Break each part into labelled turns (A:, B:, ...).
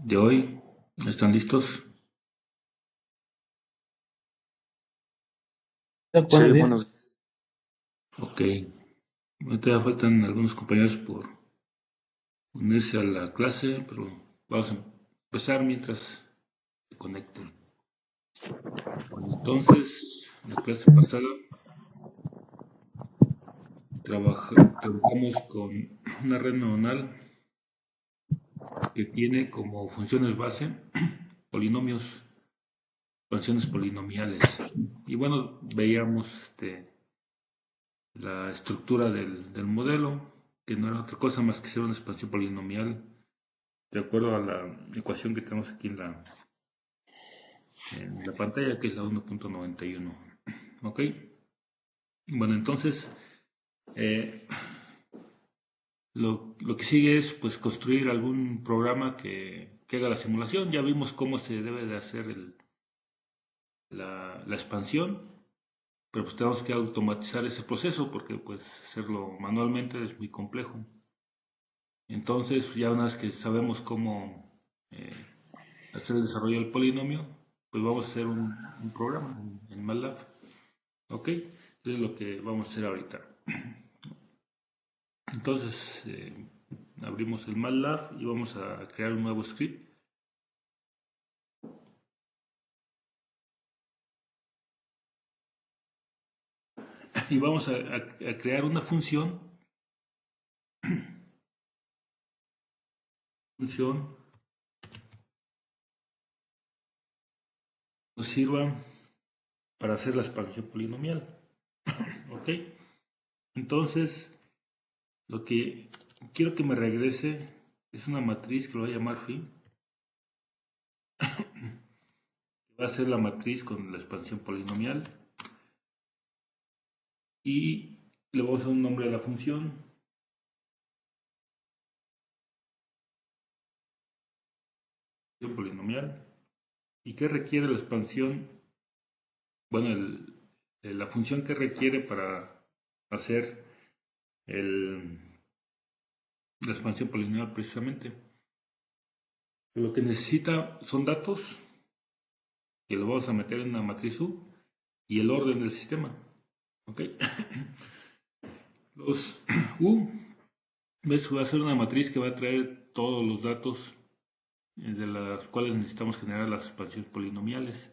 A: de hoy. ¿Están listos?
B: Sí,
C: Buenos días.
B: bueno,
A: Ok. Ahorita faltan algunos compañeros por unirse a la clase, pero vamos a empezar mientras se conecten. Bueno, entonces, en la clase pasada trabajamos con una red neuronal que tiene como funciones base polinomios, funciones polinomiales. Y bueno, veíamos la estructura del modelo, que no era otra cosa más que ser una expansión polinomial de acuerdo a la ecuación que tenemos aquí en la pantalla, que es la 1.91. ¿Ok? Bueno, entonces, eh, lo que sigue es pues construir algún programa que haga la simulación. Ya vimos cómo se debe de hacer la expansión, pero pues tenemos que automatizar ese proceso porque pues hacerlo manualmente es muy complejo. Entonces, ya una vez que sabemos cómo hacer el desarrollo del polinomio, pues vamos a hacer un programa en MATLAB. ¿Ok? Eso es lo que vamos a hacer ahorita. Entonces, abrimos el MATLAB y vamos a crear un nuevo script. Y vamos a crear una función que nos sirva para hacer la expansión polinomial. ¿Ok? Entonces, lo que quiero que me regrese es una matriz que lo voy a llamar phi. Va a ser la matriz con la expansión polinomial. Y le vamos a dar un nombre a la función. Polinomial. ¿Y qué requiere la expansión? Bueno, la función que requiere para hacer la expansión polinomial precisamente. Lo que necesita son datos que lo vamos a meter en una matriz U y el orden del sistema. ¿Ok? Los U, ¿ves? Va a ser una matriz que va a traer todos los datos de las cuales necesitamos generar las expansiones polinomiales.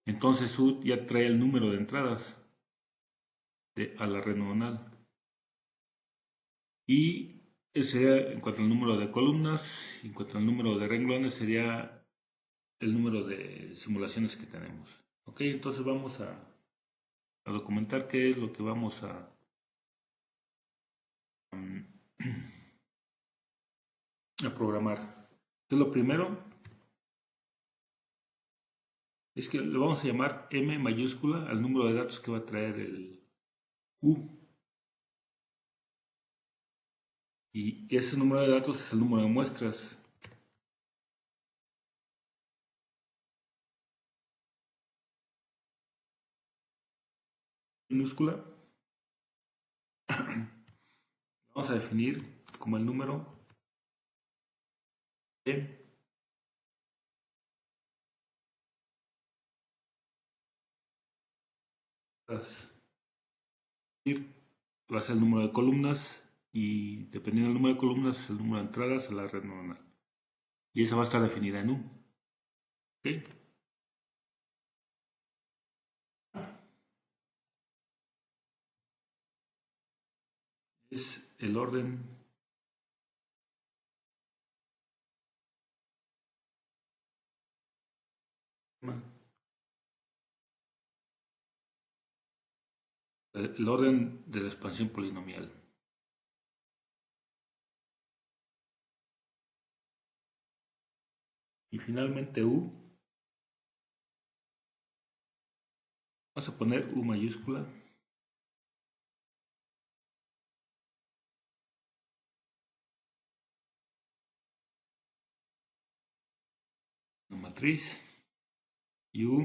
A: Entonces U ya trae el número de entradas a la red neuronal. Y ese sería en cuanto al número de columnas, en cuanto al número de renglones sería el número de simulaciones que tenemos. Ok, entonces vamos a documentar qué es lo que vamos a programar. Entonces lo primero es que le vamos a llamar M mayúscula al número de datos que va a traer el U. Y ese número de datos es el número de muestras. Minúscula. Vamos a definir como el número de va a ser el número de columnas y dependiendo del número de columnas es el número de entradas a la red neuronal. Y esa va a estar definida en U. ¿Ok? Es el orden de la expansión polinomial. Y finalmente U, vamos a poner U mayúscula. Una matriz y U,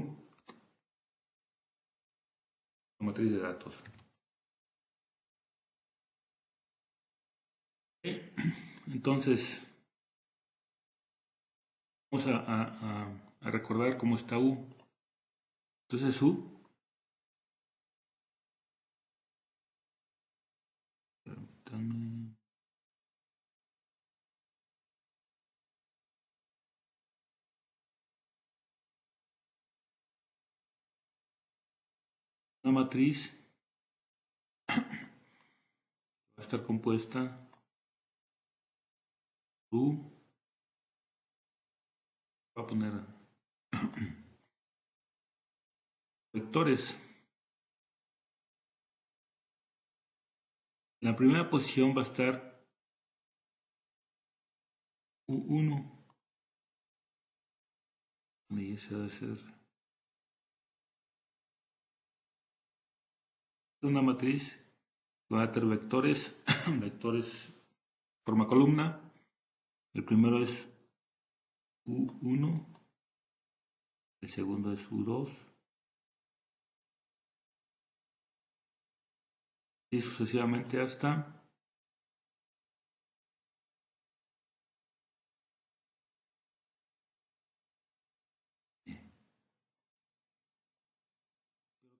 A: una matriz de datos. ¿Okay? Entonces, Vamos a recordar cómo está U. Entonces U, una matriz va a estar compuesta U, va a poner vectores. En la primera posición va a estar U1, y ese debe ser una matriz que va a tener vectores, vectores forma columna. El primero es U1, el segundo es U2, y sucesivamente hasta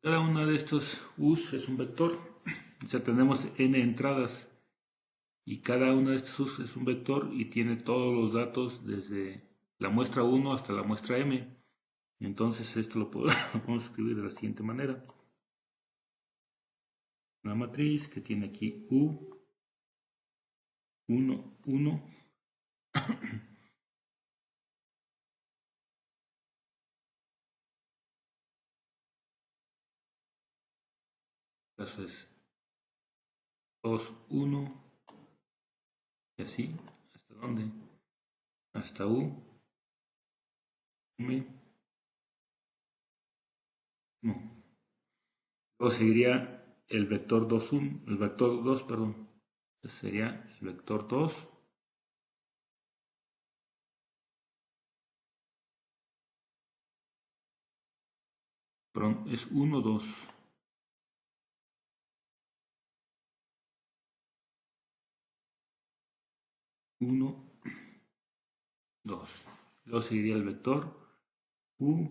A: cada una de estos U's es un vector. O sea, tenemos n entradas y cada una de estos U's es un vector y tiene todos los datos desde la muestra 1 hasta la muestra m. Entonces esto lo podemos escribir de la siguiente manera. Una matriz que tiene aquí U, 1, 1. El caso es 2, 1, y así, ¿hasta dónde? Hasta U, M, no. Luego seguiría el vector 2, 1, el vector 2, perdón. Entonces sería el vector 2, perdón, es 1, 2. 1, 2. Luego seguiría el vector U,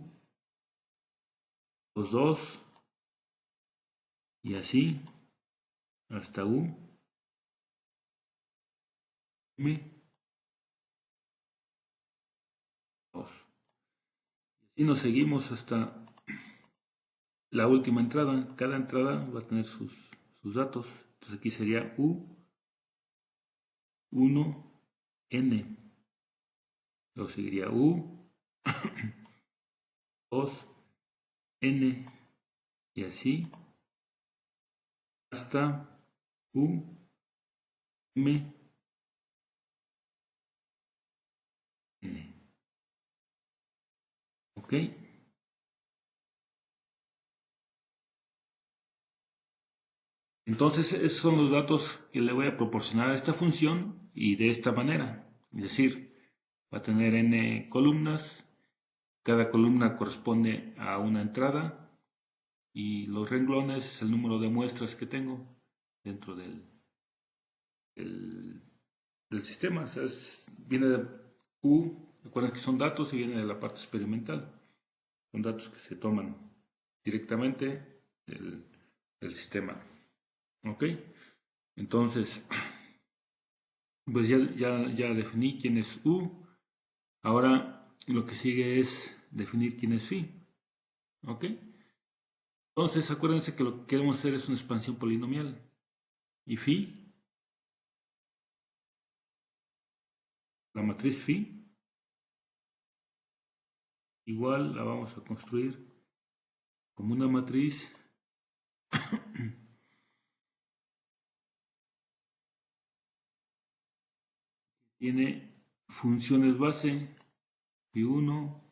A: 2, 2, y así hasta U, M, 2. Y nos seguimos hasta la última entrada. Cada entrada va a tener sus datos. Entonces aquí sería U, 1, N. Luego seguiría U, 2, N. Y así hasta U, M, N. ¿Ok? Entonces, esos son los datos que le voy a proporcionar a esta función y de esta manera. Es decir, va a tener n columnas, cada columna corresponde a una entrada y los renglones es el número de muestras que tengo dentro del sistema. O sea, viene de U, recuerden que son datos y viene de la parte experimental. Son datos que se toman directamente del sistema. ¿Ok? Entonces, pues ya definí quién es U. Ahora lo que sigue es definir quién es phi. ¿Ok? Entonces, acuérdense que lo que queremos hacer es una expansión polinomial. Y phi, la matriz phi, igual la vamos a construir como una matriz que tiene funciones base, phi1,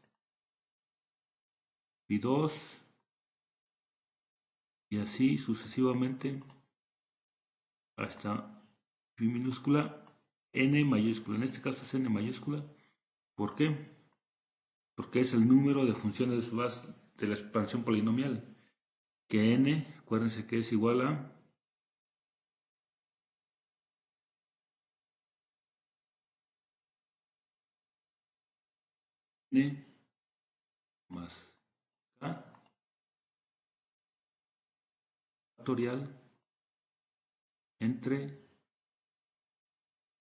A: phi2, y así sucesivamente hasta phi minúscula, n mayúscula. En este caso es n mayúscula. ¿Por qué? Porque es el número de funciones base de la expansión polinomial. Que n, acuérdense que es igual a n más k factorial entre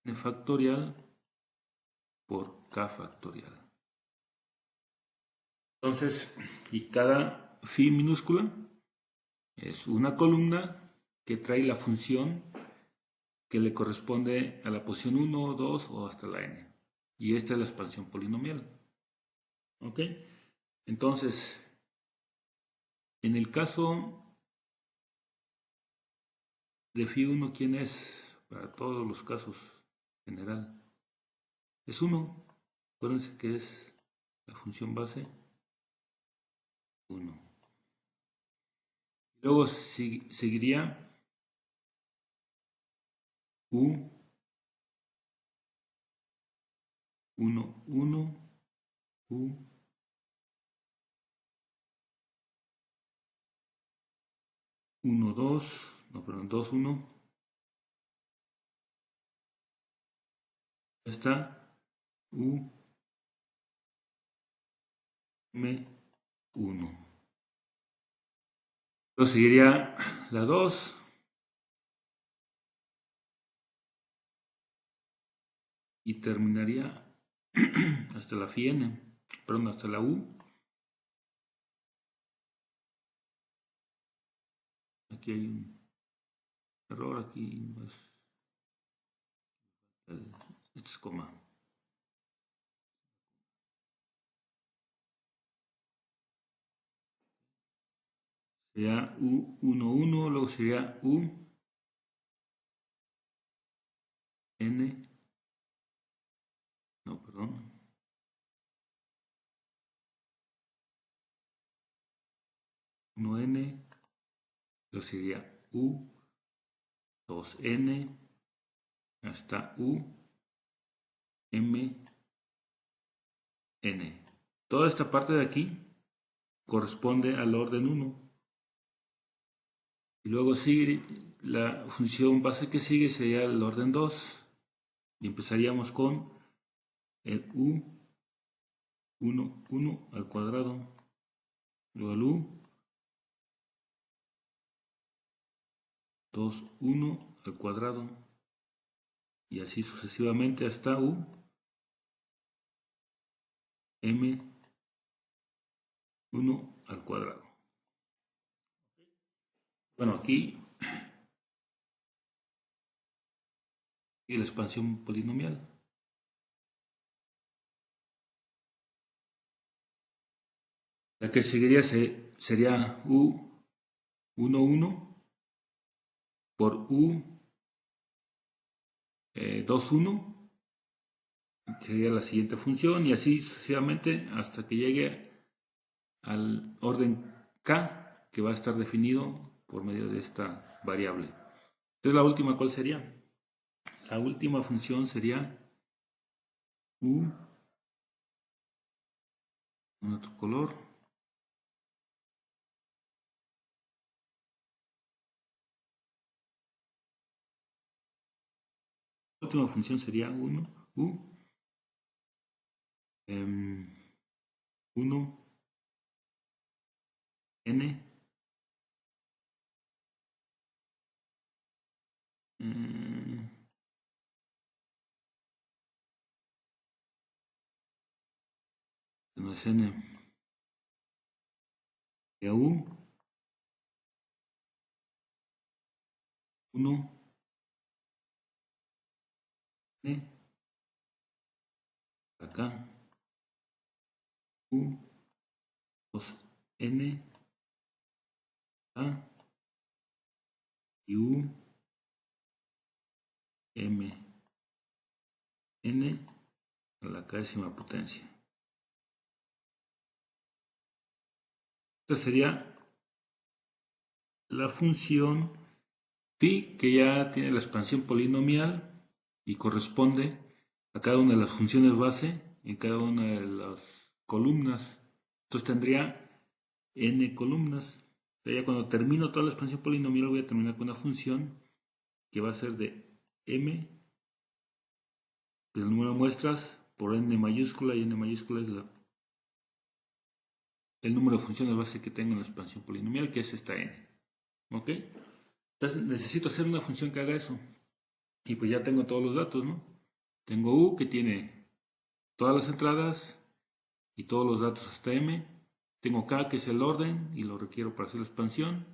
A: n factorial por k factorial. Entonces, y cada phi minúscula es una columna que trae la función que le corresponde a la posición 1, 2 o hasta la n. Y esta es la expansión polinomial. ¿Ok? Entonces, en el caso de phi 1, ¿quién es? Para todos los casos general. Es 1. Acuérdense que es la función base 1. Luego seguiría U 1, 1, U 1, 2, no, perdón, 2, 1. Está U M 1. Luego seguiría la 2. Y terminaría hasta la phi n, perdón, hasta la U. Aquí hay un error, aquí no es, este es coma. Sería U 1, 1, luego sería U N, no, perdón, 1N, luego sería U 2N hasta U M N. Toda esta parte de aquí corresponde al orden 1. Y luego sigue la función base que sigue, sería el orden 2. Y empezaríamos con el U 1, 1 al cuadrado. Luego el U 2, 1 al cuadrado. Y así sucesivamente hasta U M 1 al cuadrado. Bueno, aquí sigue la expansión polinomial. La que seguiría sería U 1, 1 por U 2, 1. Sería la siguiente función y así sucesivamente hasta que llegue al orden K, que va a estar definido por medio de esta variable. Entonces la última, ¿cuál sería? La última función sería U, en otro color, la última función sería 1, U, 1, N, no es N, U, 1, N, acá, U, 2, N, A, y U, M, N, a la décima potencia. Esta sería la función phi, que ya tiene la expansión polinomial y corresponde a cada una de las funciones base en cada una de las columnas. Entonces tendría n columnas. O sea, ya cuando termino toda la expansión polinomial voy a terminar con una función que va a ser de m, del número de muestras, por n mayúscula, y n mayúscula es la el número de funciones base que tengo en la expansión polinomial, que es esta n. ¿Ok? Entonces necesito hacer una función que haga eso. Y pues ya tengo todos los datos, ¿no? Tengo u que tiene todas las entradas y todos los datos hasta m. Tengo k que es el orden y lo requiero para hacer la expansión.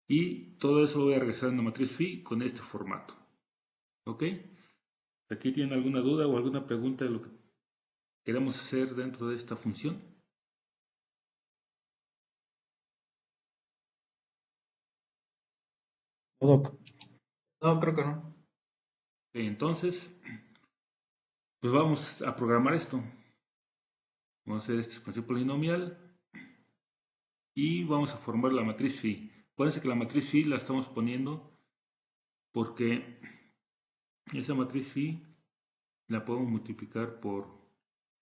A: Y todo eso lo voy a regresar en la matriz phi con este formato. ¿Ok? ¿Aquí tienen alguna duda o alguna pregunta de lo que queremos hacer dentro de esta función?
B: No, Doc. No, creo que no.
A: Ok, entonces, pues vamos a programar esto. Vamos a hacer esta expansión polinomial y vamos a formar la matriz phi. Acuérdense que la matriz phi la estamos poniendo porque esa matriz phi la podemos multiplicar por...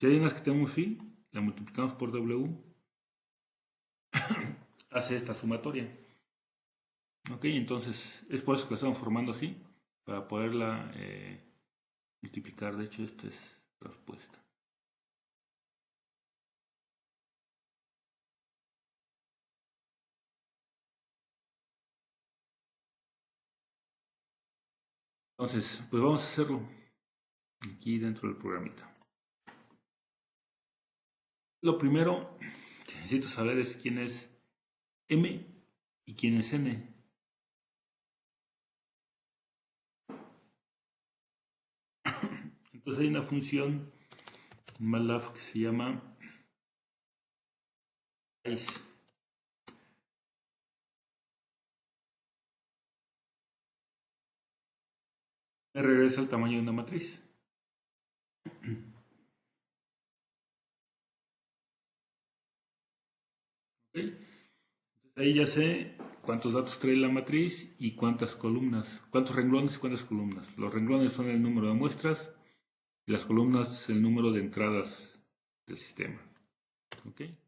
A: Si hay unas que tenemos phi, la multiplicamos por w, hace esta sumatoria. Ok, entonces es por eso que la estamos formando así, para poderla multiplicar. De hecho, esta es la respuesta. Entonces, pues vamos a hacerlo aquí dentro del programita. Lo primero que necesito saber es quién es m y quién es n. Entonces hay una función en MATLAB que se llama size. Me regresa el tamaño de una matriz. ¿Okay? Entonces ahí ya sé cuántos datos trae la matriz y cuántas columnas, cuántos renglones y cuántas columnas. Los renglones son el número de muestras y las columnas el número de entradas del sistema. ¿Okay?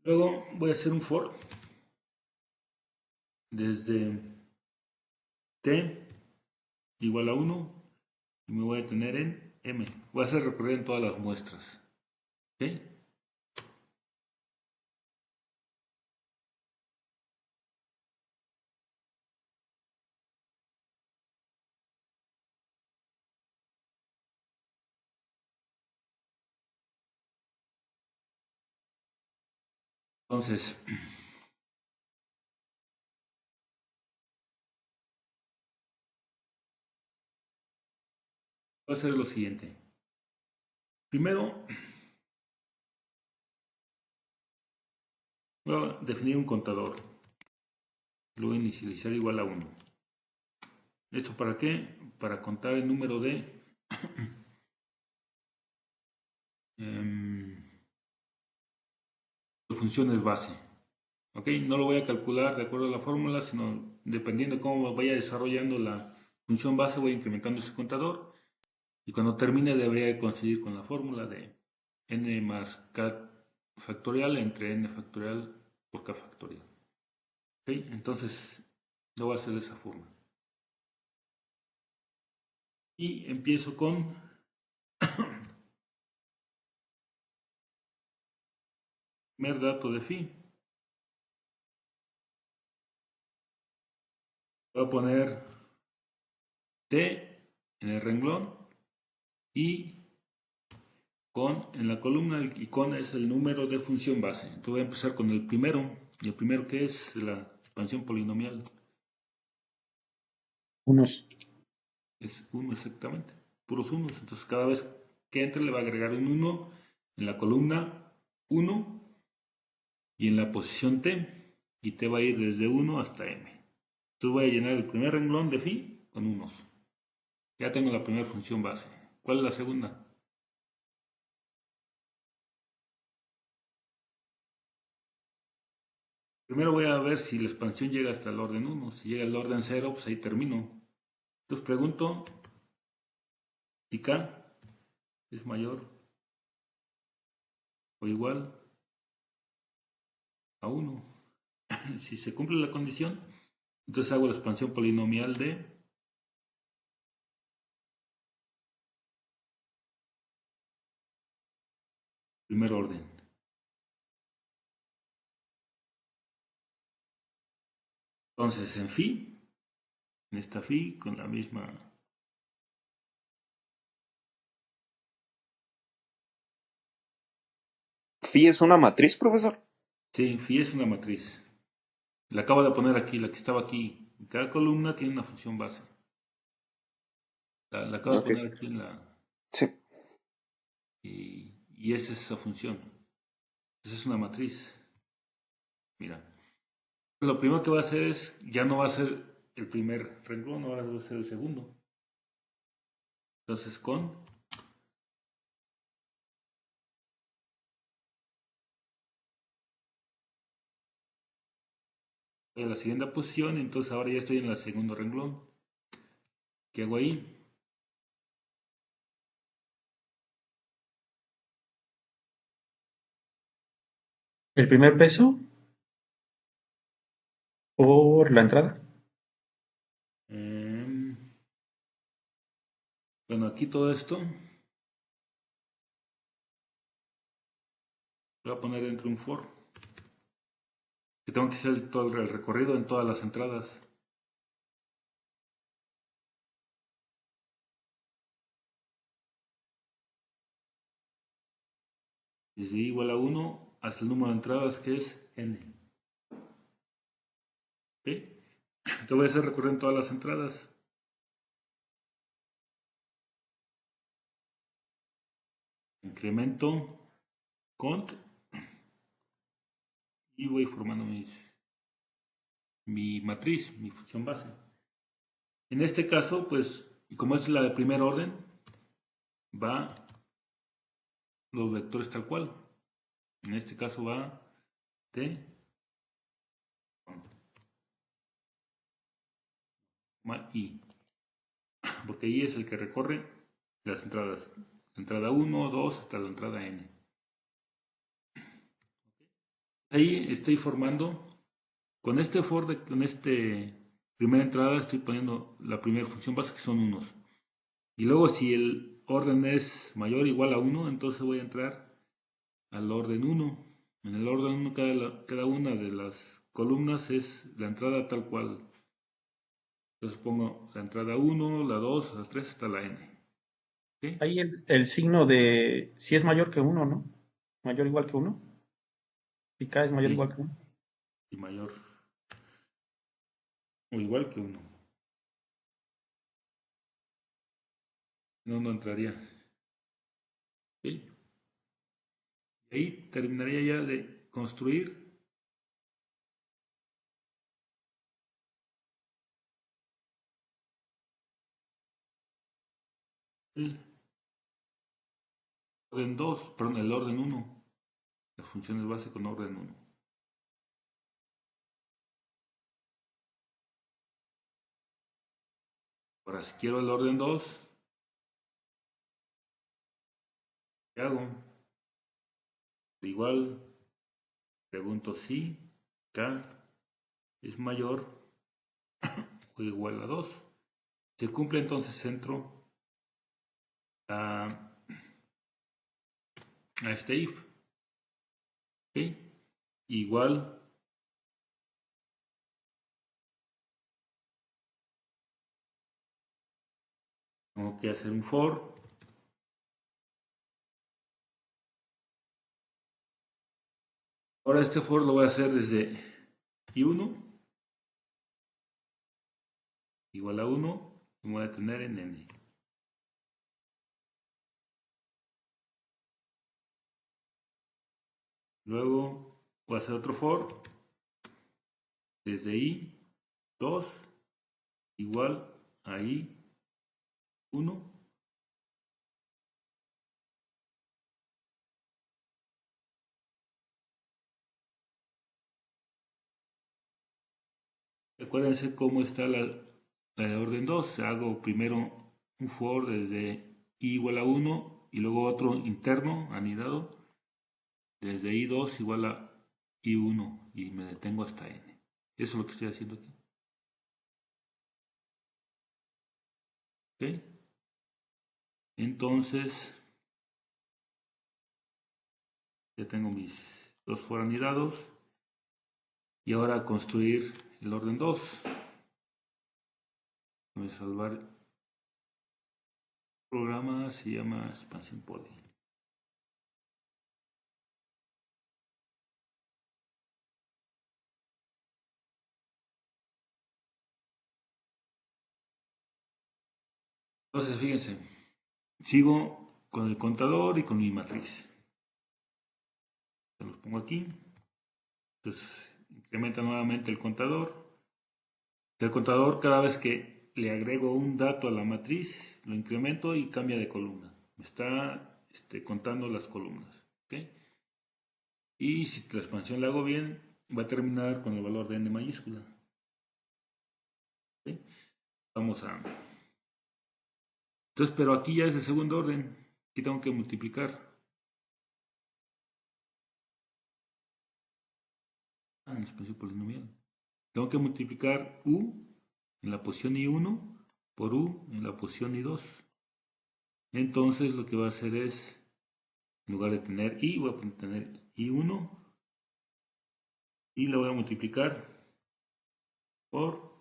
A: Luego voy a hacer un for desde t igual a 1 y me voy a detener en m. Voy a hacer recorrer en todas las muestras. ¿Okay? Entonces, voy a hacer lo siguiente. Primero, voy a definir un contador. Lo voy a inicializar igual a 1. ¿Esto para qué? Para contar el número de funciones base. ¿Ok? No lo voy a calcular de acuerdo a la fórmula, sino dependiendo de cómo vaya desarrollando la función base, voy incrementando ese contador. Y cuando termine debería de coincidir con la fórmula de n más k factorial entre n factorial por k factorial. ¿Ok? Entonces lo voy a hacer de esa forma. Y empiezo con primer dato de phi. Voy a poner t en el renglón y con en la columna y con es el número de función base. Entonces voy a empezar con el primero, y el primero que es la expansión polinomial.
B: Unos.
A: Es 1 exactamente, puros unos. Entonces cada vez que entre le va a agregar un 1 en la columna 1 y en la posición t, y t va a ir desde 1 hasta m. Entonces voy a llenar el primer renglón de phi con unos. Ya tengo la primera función base. ¿Cuál es la segunda? Primero voy a ver si la expansión llega hasta el orden 1. Si llega al orden 0, pues ahí termino. Entonces pregunto si k es mayor o igual a 1. Si se cumple la condición, entonces hago la expansión polinomial de primer orden. Entonces en phi, en esta phi con la misma.
C: ¿Phi es una matriz, profesor?
A: Sí, phi es una matriz. La acabo de poner aquí, la que estaba aquí. Cada columna tiene una función base. La acabo de
C: Ok.
A: poner aquí en la.
C: Sí.
A: Y esa es esa función. Esa es una matriz. Mira. Lo primero que va a hacer es, ya no va a ser el primer renglón, ahora va a ser el segundo. Entonces con voy a la siguiente posición, entonces ahora ya estoy en el segundo renglón. ¿Qué hago ahí?
B: El primer peso por la entrada.
A: Bueno, aquí todo esto lo voy a poner dentro de un for. Que tengo que hacer todo el recorrido en todas las entradas. Desde i igual a 1 hasta el número de entradas que es n. ¿Ok? Te voy a hacer recorrer en todas las entradas. Incremento cont y voy formando mi matriz, mi función base. En este caso, pues, como es la de primer orden, va los vectores tal cual. En este caso va de i, porque i es el que recorre las entradas. Entrada 1, 2 hasta la entrada n. Ahí estoy formando, con este for, con este primera entrada estoy poniendo la primera función base que son unos. Y luego si el orden es mayor o igual a 1, entonces voy a entrar al orden 1. En el orden 1 cada una de las columnas es la entrada tal cual. Entonces pongo la entrada 1, la 2, la 3 hasta la n. ¿Okay?
B: Ahí el signo de si es mayor que 1, ¿no? Mayor o igual que 1. Si K es mayor o
A: Sí,
B: igual que 1.
A: y mayor o igual que 1. No, no entraría. ¿Okay? Y ahí terminaría ya de construir el orden 2, perdón, el orden 1. Las funciones base con orden 1. Ahora, si quiero el orden 2, ¿qué hago? Igual, pregunto si K es mayor o igual a 2. Se cumple, entonces entro a, a este if. ¿Okay? Igual, tengo que hacer un for. Ahora este for lo voy a hacer desde i1 igual a 1 y me voy a tener en n. Luego voy a hacer otro for desde i2 igual a i1. Acuérdense cómo está la de orden 2. Hago primero un for desde i igual a 1 y luego otro interno anidado desde i2 igual a i1 y me detengo hasta n. Eso es lo que estoy haciendo aquí. ¿Ok? Entonces, Ya tengo mis dos for anidados. Y ahora construir el orden 2. Voy a salvar el programa, se llama Expansion Poly. Entonces, fíjense, sigo con el contador y con mi matriz. Se los pongo aquí. Entonces, incrementa nuevamente el contador. El contador, cada vez que le agrego un dato a la matriz, lo incremento y cambia de columna. Me está contando las columnas. ¿Okay? Y si la expansión la hago bien, va a terminar con el valor de n mayúscula. ¿Okay? Vamos a... Entonces, pero aquí ya es de segundo orden. Aquí tengo que multiplicar. En espacio polinomial. Tengo que multiplicar u en la posición i1 por u en la posición i2. Entonces lo que va a hacer es, en lugar de tener i, voy a tener i1 y lo voy a multiplicar por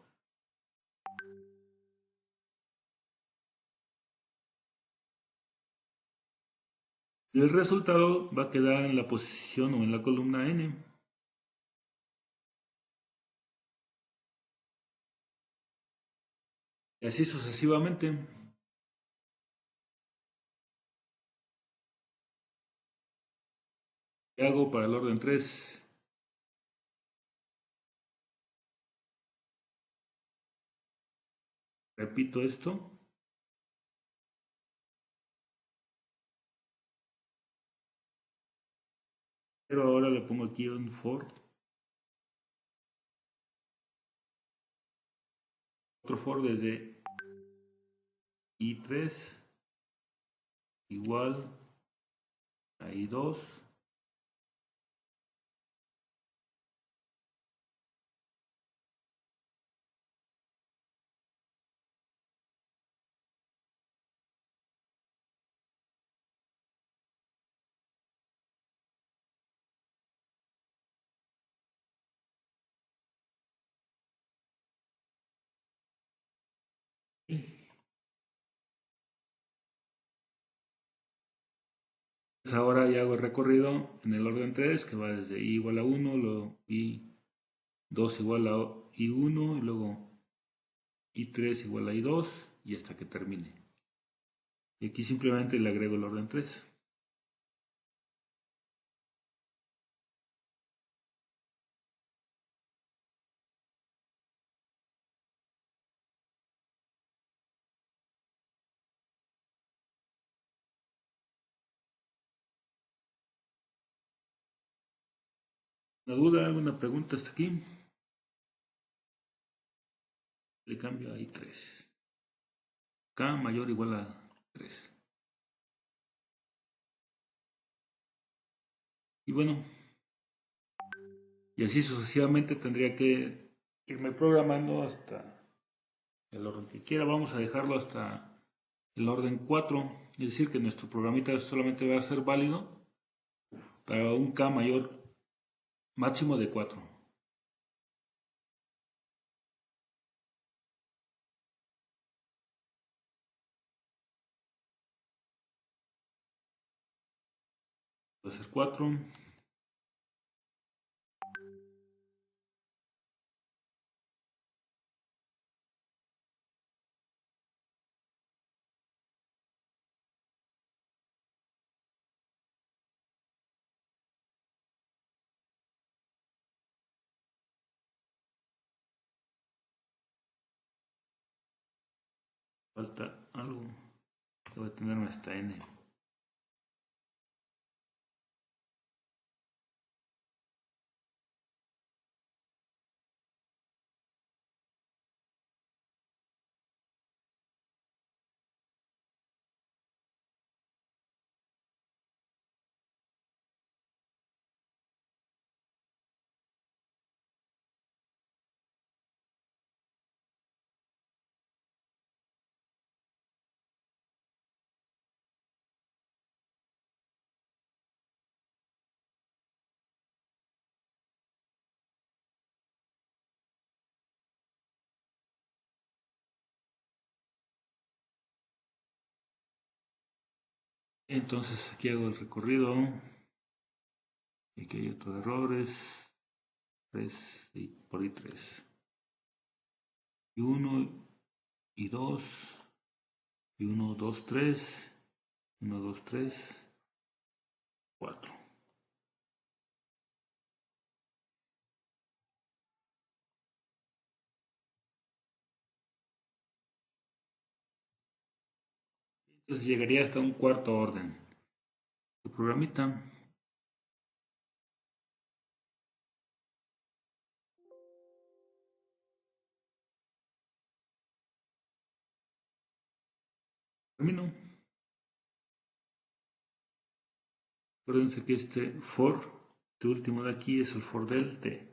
A: y el resultado va a quedar en la posición o en la columna n. Y así sucesivamente. ¿Qué hago para el orden 3? Repito esto. Pero ahora le pongo aquí un for. Otro for desde i3 igual a i2. Ahora ya hago el recorrido en el orden 3, que va desde i igual a 1, luego i2 igual a i1, y luego i3 igual a i2, y hasta que termine. Y aquí simplemente le agrego el orden 3. ¿Una duda, alguna pregunta hasta aquí? Le cambio a i3. K mayor o igual a 3. Y bueno, y así sucesivamente tendría que irme programando hasta el orden que quiera. Vamos a dejarlo hasta el orden 4. Es decir, que nuestro programita solamente va a ser válido para un K mayor máximo de 4. Va a ser 4. Falta algo. Voy a tener hasta n. Entonces aquí hago el recorrido. Y aquí hay otros errores. 3 y por ahí 3. Y 1 y 2. Y 1, 2, 3. 1, 2, 3. 4. Entonces llegaría hasta un cuarto orden. El programita. Termino. Acuérdense que este for, este último de aquí, es el for del t.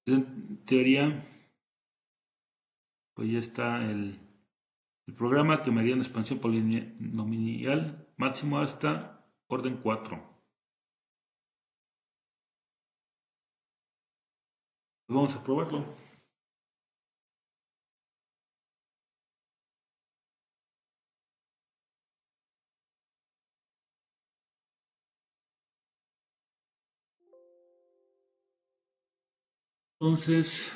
A: En teoría, pues ya está el programa que me haría una expansión polinomial máximo hasta orden 4. Vamos a probarlo. Entonces,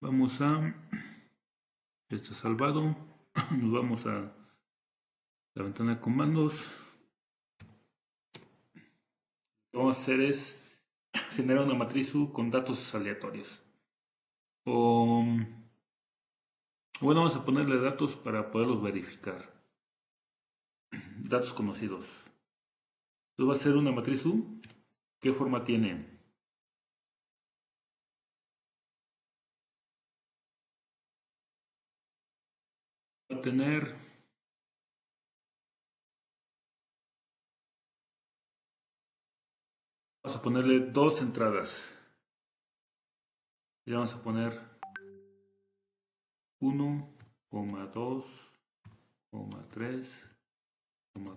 A: vamos a... Está salvado. Nos vamos a la ventana de comandos. Lo que vamos a hacer es generar una matriz U con datos aleatorios. Bueno, vamos a ponerle datos para poderlos verificar. Datos conocidos. Entonces va a ser una matriz U. ¿Qué forma tiene? Va a tener... Vamos a ponerle dos entradas. Y le vamos a poner 1, 2, 3,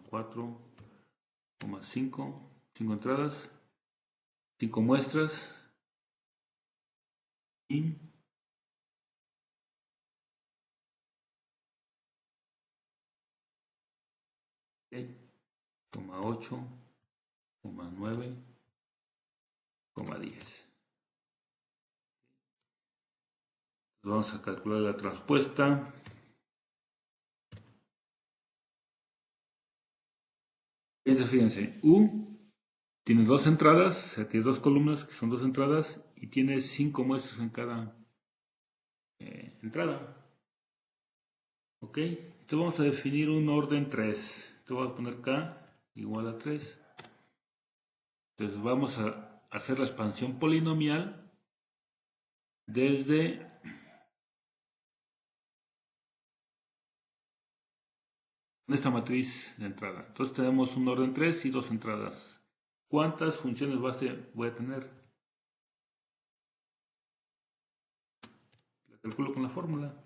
A: 4, 5. 5 entradas. 5 muestras. Y 8, 9, 10. Vamos a calcular la transpuesta. Entonces, fíjense, U tiene dos entradas, o sea, tiene dos columnas que son dos entradas y tiene 5 muestras en cada entrada. Ok, entonces vamos a definir un orden 3. Entonces voy a poner K igual a 3. Entonces vamos a hacer la expansión polinomial desde esta matriz de entrada. Entonces tenemos un orden 3 y dos entradas. ¿Cuántas funciones base voy a tener? La calculo con la fórmula.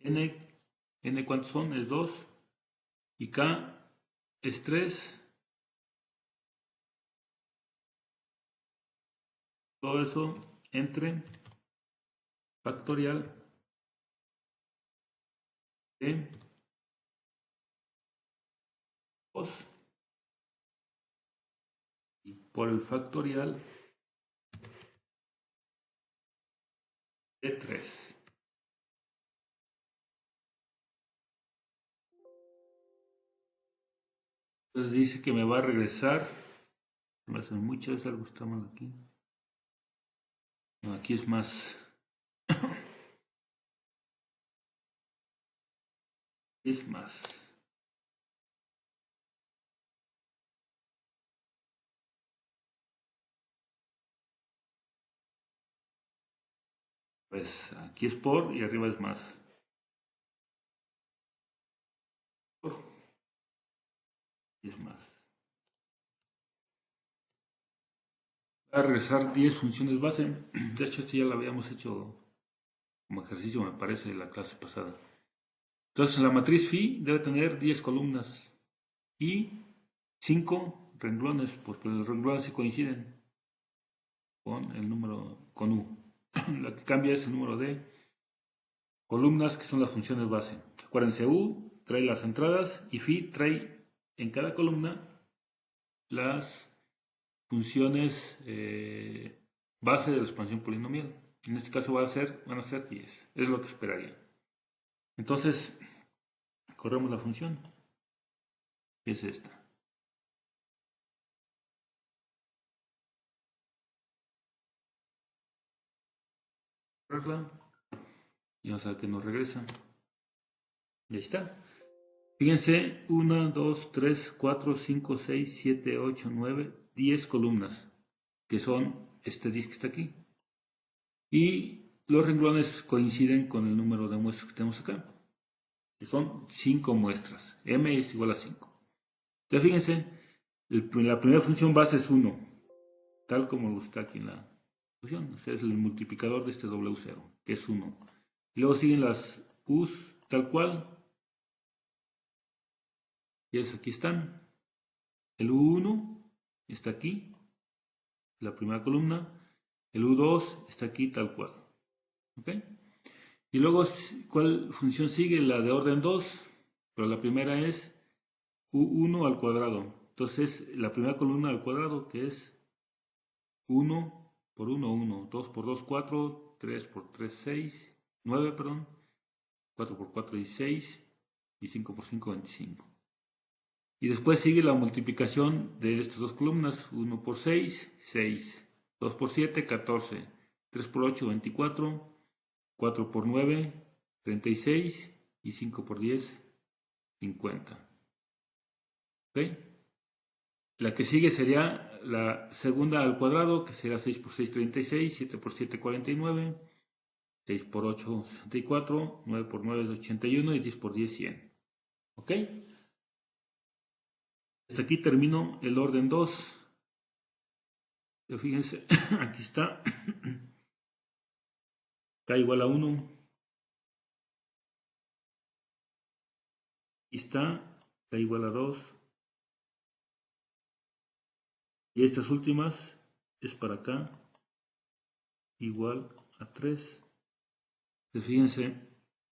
A: N ¿cuántos son? Es 2. Y K es 3. Todo eso entre factorial de 2 y por el factorial de 3. Entonces dice que me va a regresar. Me hacen muchas, algo está mal aquí. No, aquí es más. Es más. Pues aquí es por y arriba es más. Por y es más. Va a regresar 10 funciones base. De hecho, esto ya lo habíamos hecho como ejercicio, me parece, de la clase pasada. Entonces, la matriz phi debe tener 10 columnas y 5 renglones, porque los renglones sí coinciden con el número, con U. La que cambia es el número de columnas, que son las funciones base. Acuérdense, U trae las entradas y Phi trae en cada columna las funciones base de la expansión polinomial. En este caso van a ser 10. Es lo que esperaría. Entonces, corremos la función. Que es esta. Y vamos a ver que nos regresa. Y ahí está. Fíjense, 1, 2, 3, 4, 5, 6, 7, 8, 9, 10 columnas, que son este disco que está aquí. Y los renglones coinciden con el número de muestras que tenemos acá, que son 5 muestras. M es igual a 5. Entonces fíjense, la primera función base es 1, tal como está aquí en la función. O sea, es el multiplicador de este W0, que es 1. Y luego siguen las U's tal cual. Y aquí están. El U1 está aquí, la primera columna. El U2 está aquí tal cual. ¿Ok? Y luego, ¿cuál función sigue? La de orden 2. Pero la primera es U1 al cuadrado. Entonces, la primera columna al cuadrado, que es 1 por 1, 1. 2 por 2, 4. 3 por 3, 6. 9, perdón. 4 por 4, 16. Y 5 por 5, 25. Y después sigue la multiplicación de estas dos columnas. 1 por 6, 6. 2 por 7, 14. 3 por 8, 24. 4 por 9, 36. Y 5 por 10, 50. ¿Ok? La que sigue sería la segunda al cuadrado, que será 6 por 6, 36. 7 por 7, 49. 6 por 8, 64. 9 por 9 es 81. Y 10 por 10, 100. ¿Ok? Hasta aquí termino el orden 2. Pero fíjense, aquí está. K igual a 1. Aquí está. K igual a 2. Y estas últimas es para acá. Igual a 3. Entonces fíjense,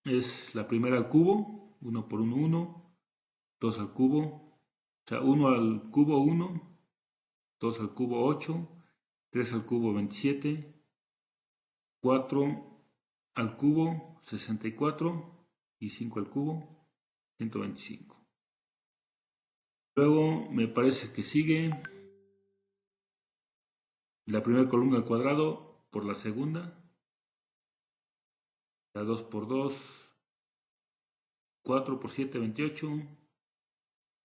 A: es la primera al cubo. 1 por 1, 1. 2 al cubo. O sea, 1 al cubo, 1. 2 al cubo, 8. 3 al cubo, 27. 4 al cubo, 64. Y 5 al cubo, 125. Luego me parece que sigue la primera columna al cuadrado por la segunda. La 2 por 2, 4 por 7, 28.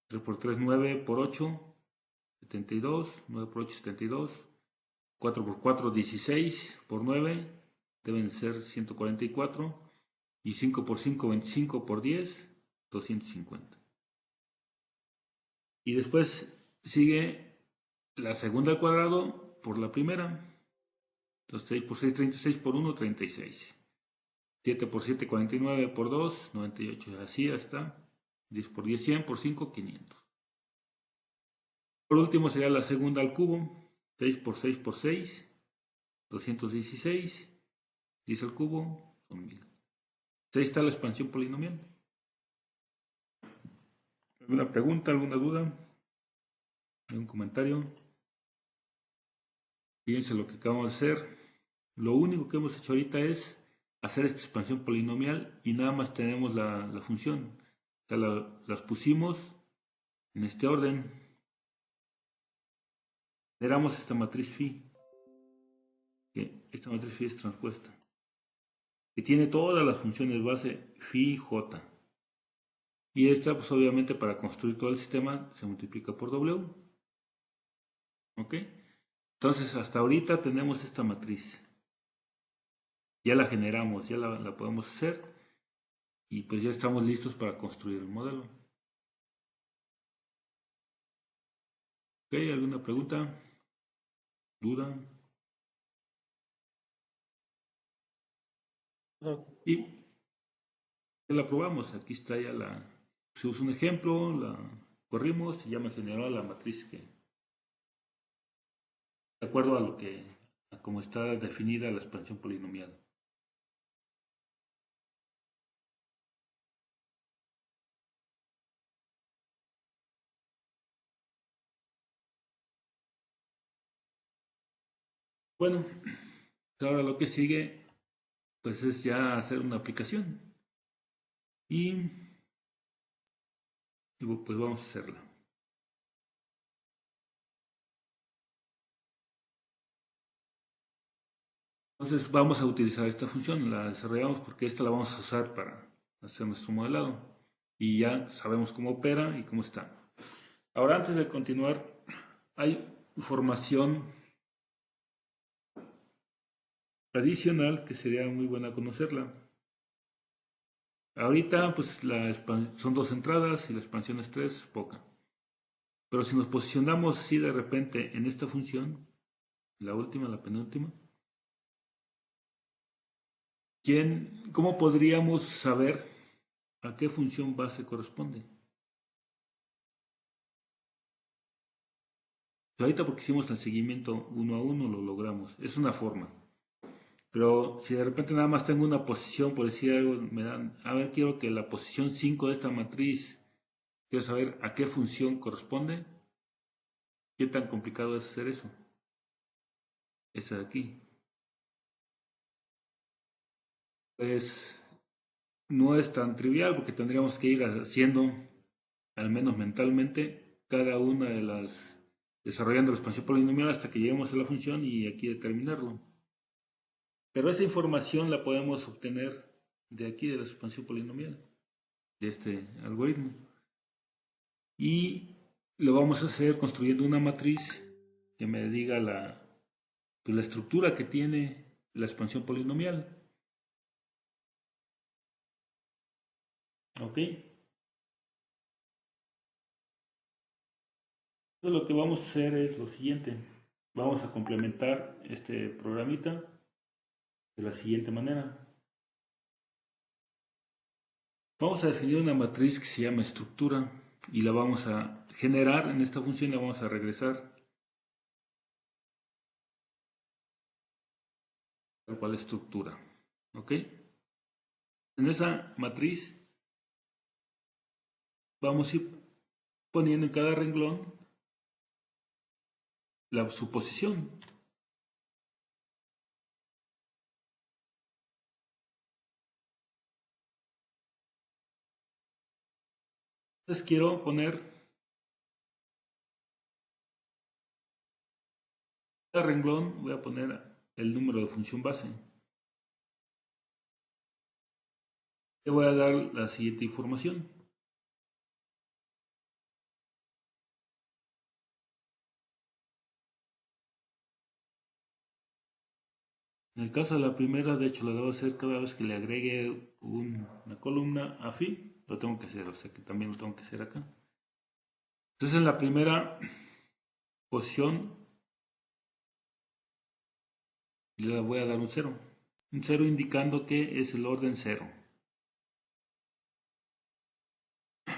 A: 3 por 3, 9 por 8, 72. 9 por 8, 72. 4 por 4, 16 por 9, deben ser 144. Y 5 por 5, 25 por 10, 250. Y después sigue la segunda al cuadrado por la primera. Entonces 6 por 6, 36 por 1, 36. 7 por 7, 49 por 2, 98. Así hasta 10 por 10, 100 por 5, 500. Por último sería la segunda al cubo. 6 por 6 por 6, 216. 10 al cubo, son 1000. Ahí está la expansión polinomial. ¿Alguna pregunta, alguna duda? ¿Algún comentario? Fíjense lo que acabamos de hacer. Lo único que hemos hecho ahorita es hacer esta expansión polinomial y nada más tenemos la función. O sea, las pusimos en este orden. Generamos esta matriz phi. Que esta matriz phi es transpuesta. Que tiene todas las funciones base phi j. Y esta, pues obviamente para construir todo el sistema se multiplica por W. ¿Ok? Entonces hasta ahorita tenemos esta matriz. Ya la generamos, ya la podemos hacer. Y pues ya estamos listos para construir el modelo. ¿Ok? ¿Alguna pregunta? ¿Duda? Y ya la probamos. Aquí está ya la... Se usa un ejemplo, la corrimos y ya me generó la matriz que de acuerdo a cómo está definida la expansión polinomial. Bueno, ahora lo que sigue pues es ya hacer una aplicación y pues vamos a hacerla. Entonces vamos a utilizar esta función, la desarrollamos porque esta la vamos a usar para hacer nuestro modelado y ya sabemos cómo opera y cómo está. Ahora, antes de continuar, hay información adicional que sería muy buena conocerla. Ahorita pues son 2 entradas y la expansión es 3, es poca. Pero si nos posicionamos así de repente en esta función, la última, la penúltima, ¿cómo podríamos saber a qué función base corresponde? Ahorita porque hicimos el seguimiento uno a uno lo logramos, es una forma. Pero si de repente nada más tengo una posición, por decir algo, me dan, a ver, quiero que la posición 5 de esta matriz, quiero saber a qué función corresponde. ¿Qué tan complicado es hacer eso? Esta de aquí. Pues no es tan trivial porque tendríamos que ir haciendo, al menos mentalmente, cada una de las, desarrollando la expansión polinomial hasta que lleguemos a la función y aquí determinarlo. Pero esa información la podemos obtener de aquí, de la expansión polinomial, de este algoritmo. Y lo vamos a hacer construyendo una matriz que me diga pues, la estructura que tiene la expansión polinomial. ¿Ok? Entonces lo que vamos a hacer es lo siguiente. Vamos a complementar este programita de la siguiente manera. Vamos a definir una matriz que se llama estructura y la vamos a generar en esta función y la vamos a regresar tal cual estructura. ¿Ok? En esa matriz vamos a ir poniendo en cada renglón la suposición. Entonces quiero poner cada renglón, voy a poner el número de función base. Le voy a dar la siguiente información. En el caso de la primera, de hecho, lo debo hacer cada vez que le agregue una columna afín. Lo tengo que hacer, o sea que también lo tengo que hacer acá. Entonces, en la primera posición, le voy a dar un 0. Un 0 indicando que es el orden 0.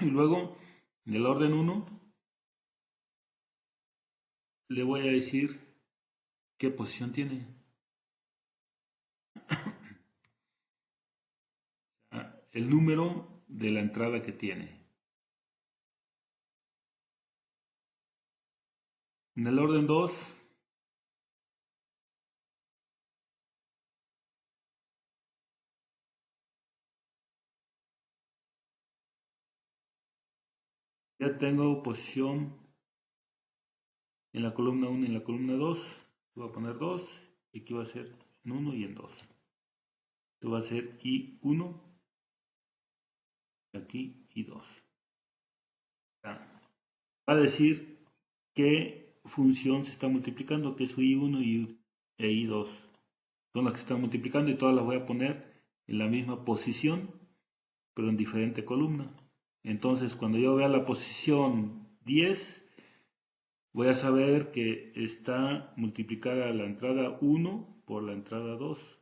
A: Y luego, en el orden 1, le voy a decir qué posición tiene. El número de la entrada que tiene. En el orden 2, ya tengo posición en la columna 1 y en la columna 2. Voy a poner 2 y aquí va a ser en 1 y en 2. Esto va a ser I1, aquí I2. Va a decir qué función se está multiplicando, que es I1 e I2. Son las que se están multiplicando y todas las voy a poner en la misma posición, pero en diferente columna. Entonces, cuando yo vea la posición 10, voy a saber que está multiplicada la entrada 1 por la entrada 2.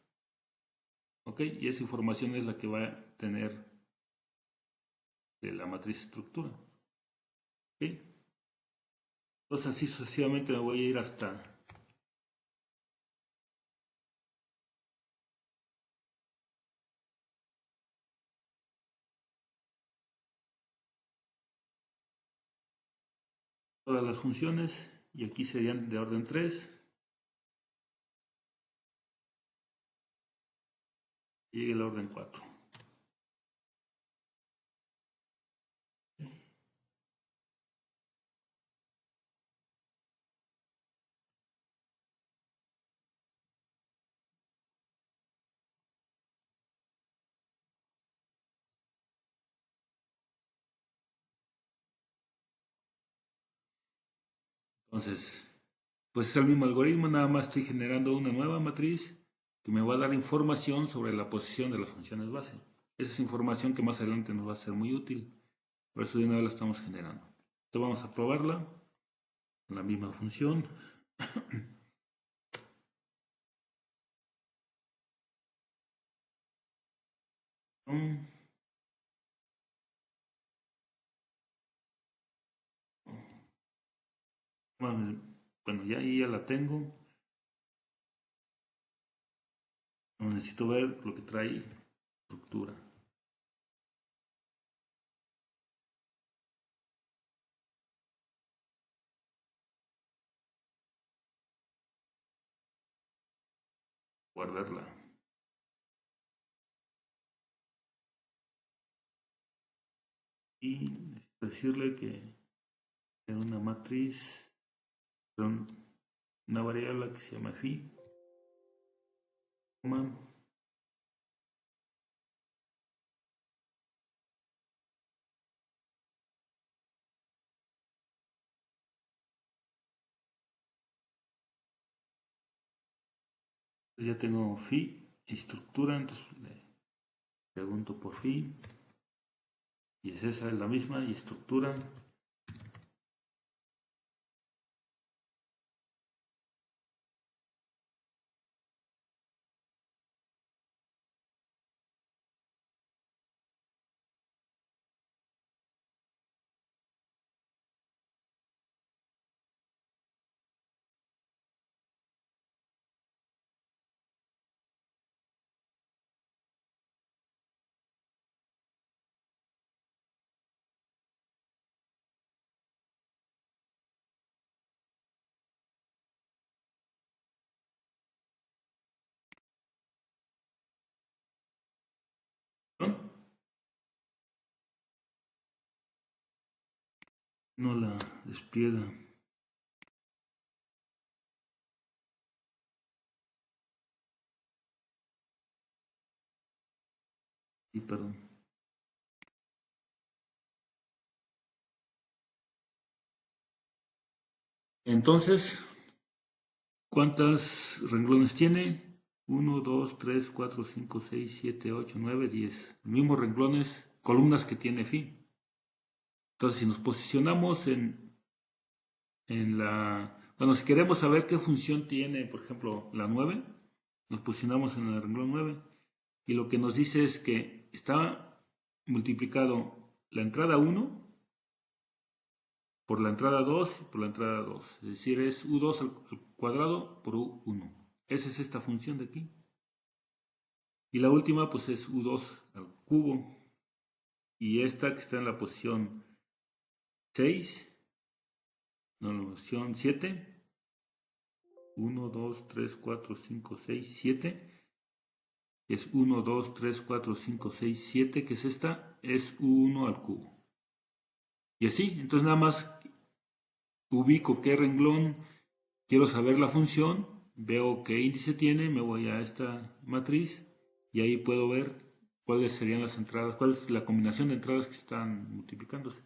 A: ¿Ok? Y esa información es la que va a tener de la matriz estructura. ¿Ok? Entonces así sucesivamente me voy a ir hasta todas las funciones y aquí serían de orden 3. Y llegue el orden 4. Entonces, pues es el mismo algoritmo, nada más estoy generando una nueva matriz que me va a dar información sobre la posición de las funciones base. Esa es información que más adelante nos va a ser muy útil. Por eso de una vez la estamos generando. Entonces vamos a probarla con la misma función. Bueno, ya ahí ya la tengo. Necesito ver lo que trae estructura. Guardarla. Y necesito decirle que es una matriz, una variable que se llama phi, ya tengo phi y estructura, entonces le pregunto por phi y esa es la misma y estructura. ¿No? No la despliega. Y perdón. Entonces, ¿cuántos renglones tiene? 1, 2, 3, 4, 5, 6, 7, 8, 9, 10. Mismos renglones, columnas que tiene phi. Entonces, si nos posicionamos en la... Bueno, si queremos saber qué función tiene, por ejemplo, la 9, nos posicionamos en el renglón 9 y lo que nos dice es que está multiplicado la entrada 1 por la entrada 2 y por la entrada 2. Es decir, es U2 al cuadrado por U1. Esa es esta función de aquí. Y la última pues es U2 al cubo. Y esta que está en la posición 6, no, en la posición 7. 1, 2, 3, 4, 5, 6, 7. Es 1, 2, 3, 4, 5, 6, 7, que es esta, es U1 al cubo. Y así, entonces nada más ubico qué renglón, quiero saber la función, veo qué índice tiene, me voy a esta matriz y ahí puedo ver cuáles serían las entradas, cuál es la combinación de entradas que están multiplicándose.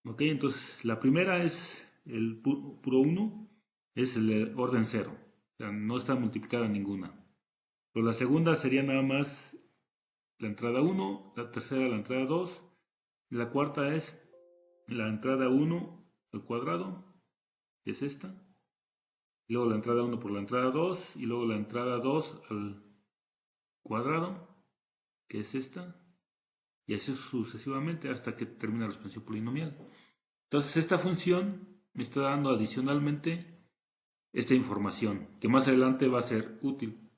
A: Ok, entonces la primera es el puro 1, es el orden 0, o sea, no está multiplicada ninguna. Pero la segunda sería nada más la entrada 1, la tercera la entrada 2, y la cuarta es la entrada 1 al cuadrado, que es esta, y luego la entrada 1 por la entrada 2, y luego la entrada 2 al cuadrado, que es esta, y así sucesivamente hasta que termina la expansión polinomial. Entonces esta función me está dando adicionalmente esta información, que más adelante va a ser útil.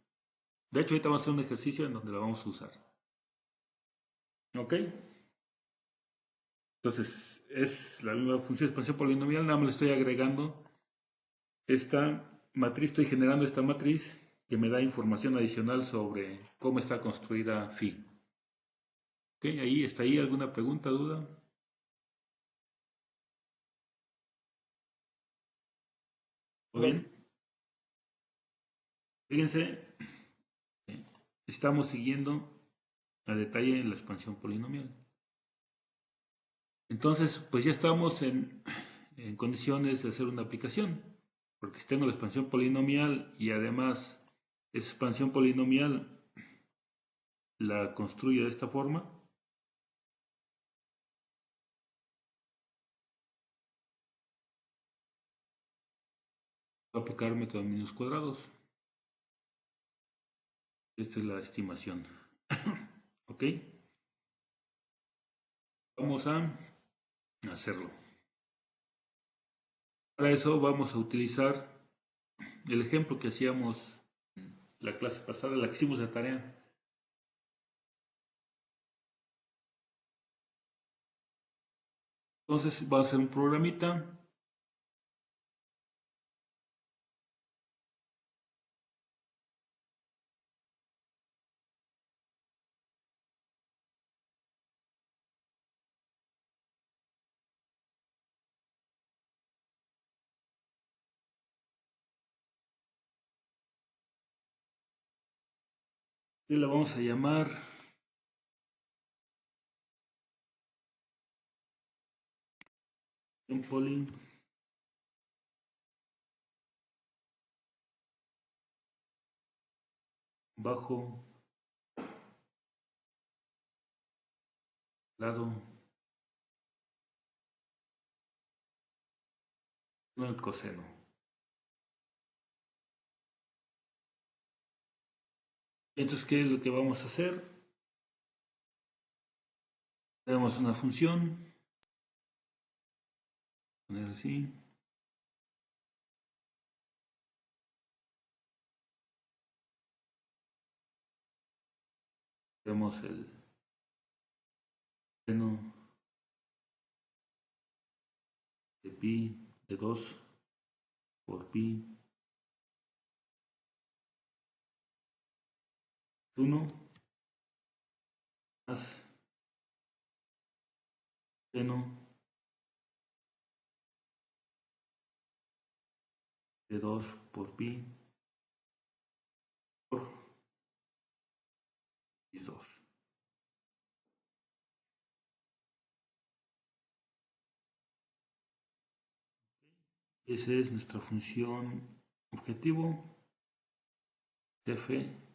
A: De hecho, ahorita vamos a hacer un ejercicio en donde la vamos a usar. ¿Ok? Entonces, es la misma función de expansión polinomial, nada más le estoy agregando esta matriz, estoy generando esta matriz que me da información adicional sobre cómo está construida phi. Ok, ahí está ahí, ¿alguna pregunta, duda? ¿Todo bien? Fíjense, estamos siguiendo a detalle la expansión polinomial. Entonces, pues ya estamos en condiciones de hacer una aplicación, porque si tengo la expansión polinomial y además esa expansión polinomial la construyo de esta forma, voy a aplicar método de menos cuadrados. Esta es la estimación. ¿Ok? Vamos a hacerlo. Para eso vamos a utilizar el ejemplo que hacíamos la clase pasada, la que hicimos de tarea. Entonces va a ser un programita. Y la vamos a llamar poli bajo lado no el coseno. Entonces, ¿qué es lo que vamos a hacer? Tenemos una función, poner así. Tenemos el seno de pi de 2 por pi 1 más seno de 2 por pi por x2. Esa es nuestra función objetivo, f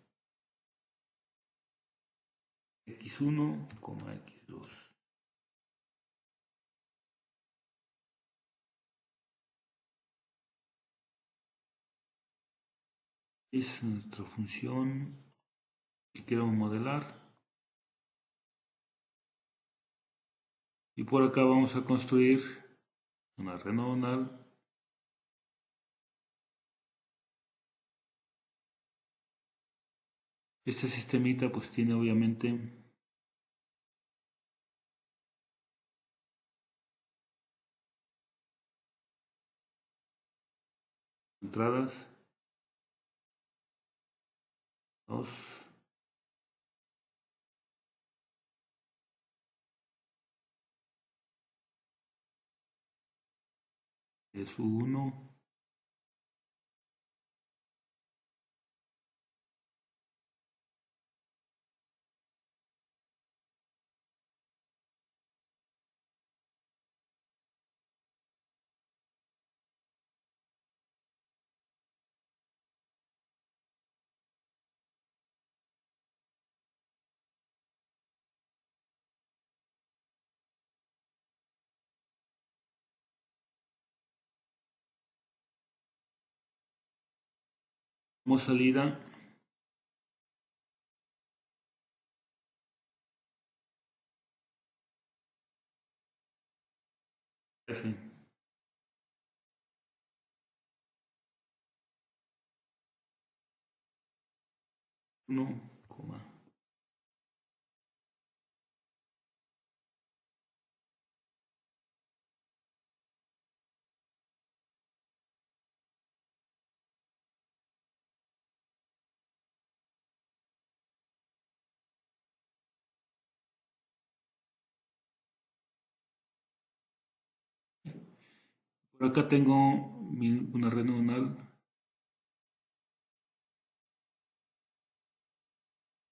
A: x1, x2. Es nuestra función que queremos modelar. Y por acá vamos a construir una red neuronal Este sistemita pues tiene obviamente entradas, 2, es 1, como salida F, 1, Por acá tengo una red neuronal.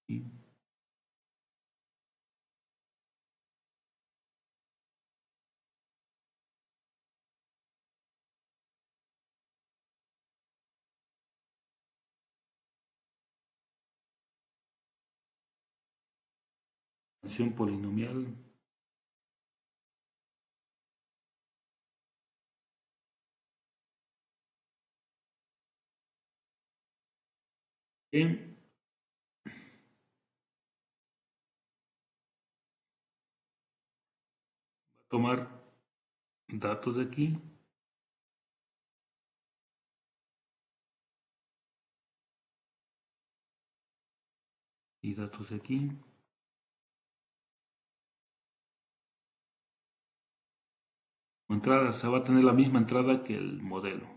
A: Y función polinomial. Bien. Va a tomar datos de aquí. Y datos de aquí. Entrada, o sea, va a tener la misma entrada que el modelo.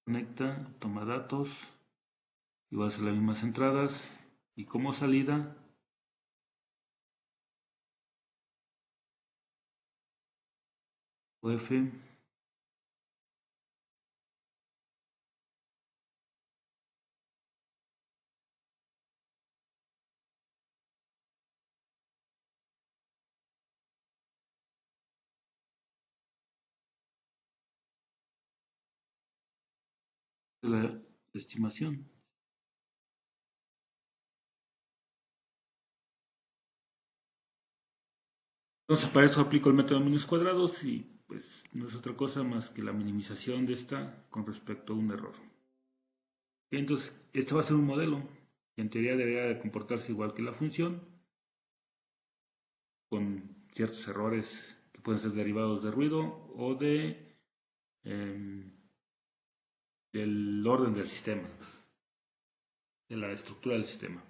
A: Conecta, toma datos y va a hacer las mismas entradas. Y como salida, UF de la estimación. Entonces para eso aplico el método de menos cuadrados y pues no es otra cosa más que la minimización de esta con respecto a un error. Entonces este va a ser un modelo que en teoría debería de comportarse igual que la función, con ciertos errores que pueden ser derivados de ruido o del orden del sistema, de la estructura del sistema.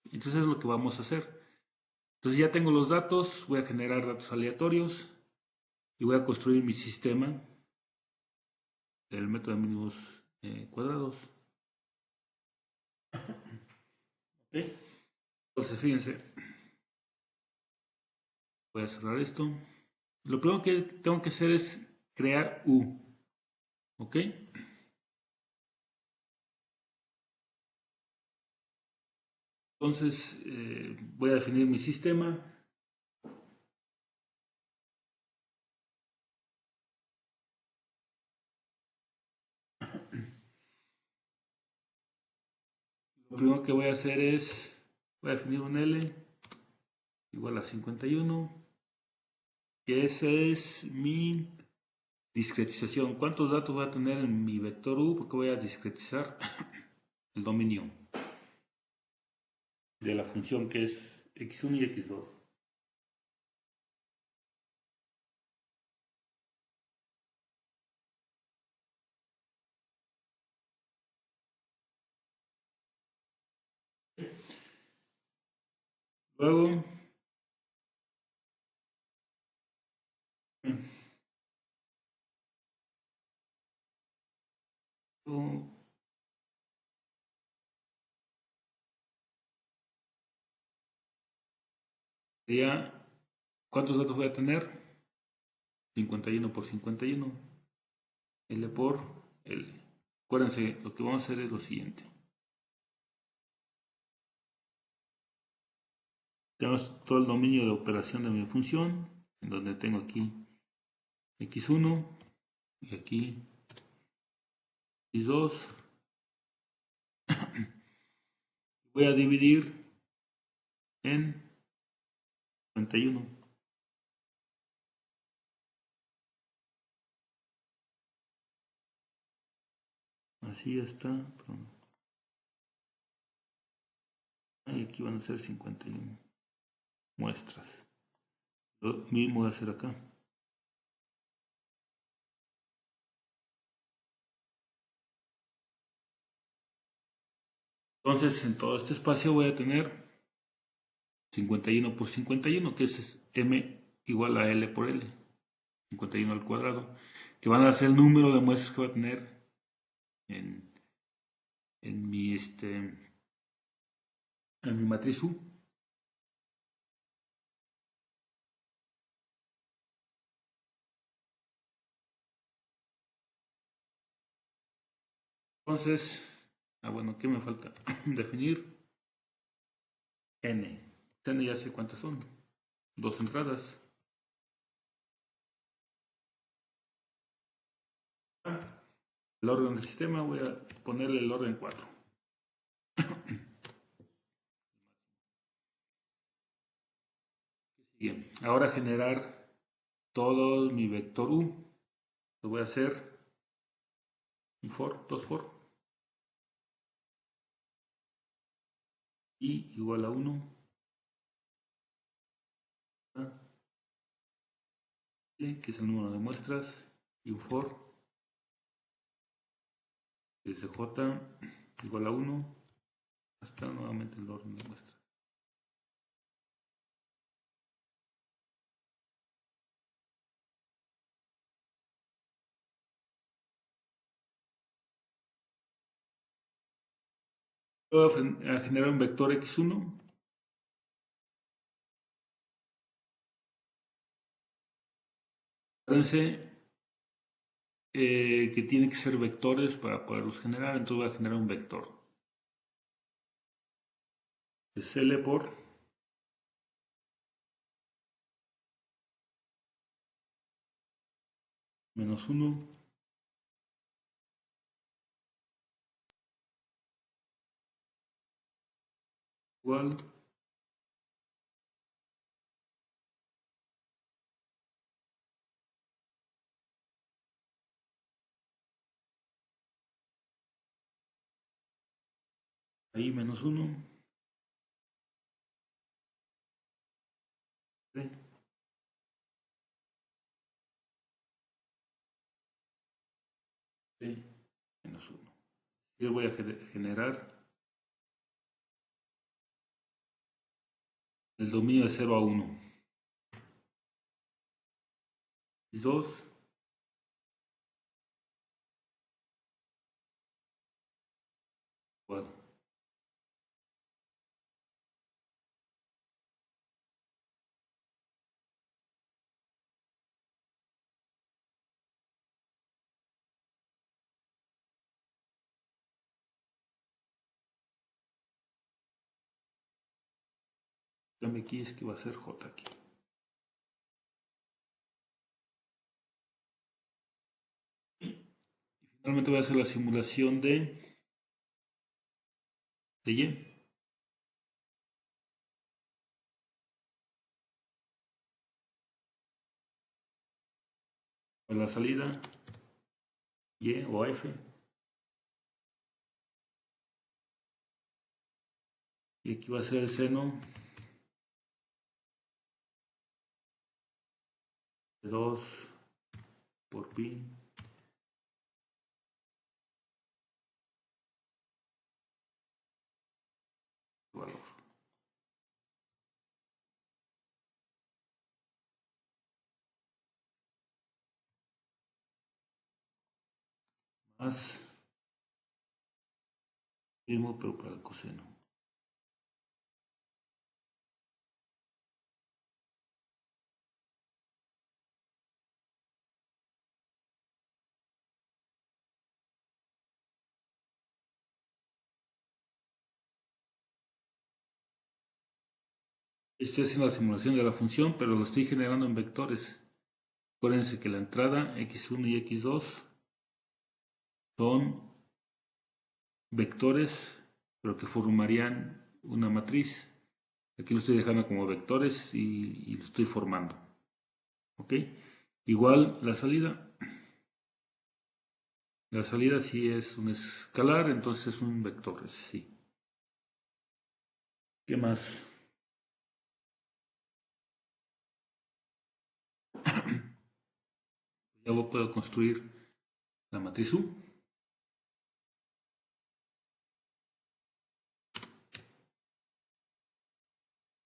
A: Entonces es lo que vamos a hacer. Entonces ya tengo los datos, voy a generar datos aleatorios y voy a construir mi sistema del método de mínimos cuadrados. ¿Okay? Entonces fíjense, voy a cerrar esto. Lo primero que tengo que hacer es crear U. ¿Ok? Entonces voy a definir mi sistema. Lo primero que voy a hacer es, voy a definir un L igual a 51, que ese es mi discretización. ¿Cuántos datos voy a tener en mi vector U? Porque voy a discretizar el dominio de la función que es x1 y x2. Luego, sería, ¿cuántos datos voy a tener? 51 por 51, L por L. Acuérdense, lo que vamos a hacer es lo siguiente. Tenemos todo el dominio de operación de mi función, en donde tengo aquí x1 y aquí x2. Voy a dividir en 51. Así está. Y aquí van a ser 51 muestras. Lo mismo voy a hacer acá. Entonces, en todo este espacio voy a tener 51 por 51, que es m igual a L por L. 51 al cuadrado. que van a ser el número de muestras que va a tener en mi matriz U. Entonces, bueno, ¿qué me falta? Definir n. N ya sé cuántas son. 2 entradas. El orden del sistema voy a ponerle el orden 4. Bien, ahora generar todo mi vector U. Lo voy a hacer un for, 2 for. Y igual a 1. Que es el número de muestras. Y un for. Desde J igual a 1 hasta nuevamente el orden de muestras. Voy a generar un vector x1. Acuérdense que tiene que ser vectores para poderlos generar, entonces voy a generar un vector. Es L por menos 1 igual ahí menos 1 menos 1. Yo voy a generar el dominio de 0 a 1. Y 2 igual. Cambio aquí es que va a ser J aquí. Y finalmente voy a hacer la simulación de Y. A la salida Y o F. Y aquí va a ser el seno de 2 por pi valor. Más mismo pero para el coseno. Estoy haciendo la simulación de la función, pero lo estoy generando en vectores. Acuérdense que la entrada x1 y x2 son vectores, pero que formarían una matriz. Aquí lo estoy dejando como vectores y lo estoy formando. ¿Ok? Igual la salida. La salida sí es un escalar, entonces es un vector, ese sí. ¿Qué más? Ya puedo construir la matriz U.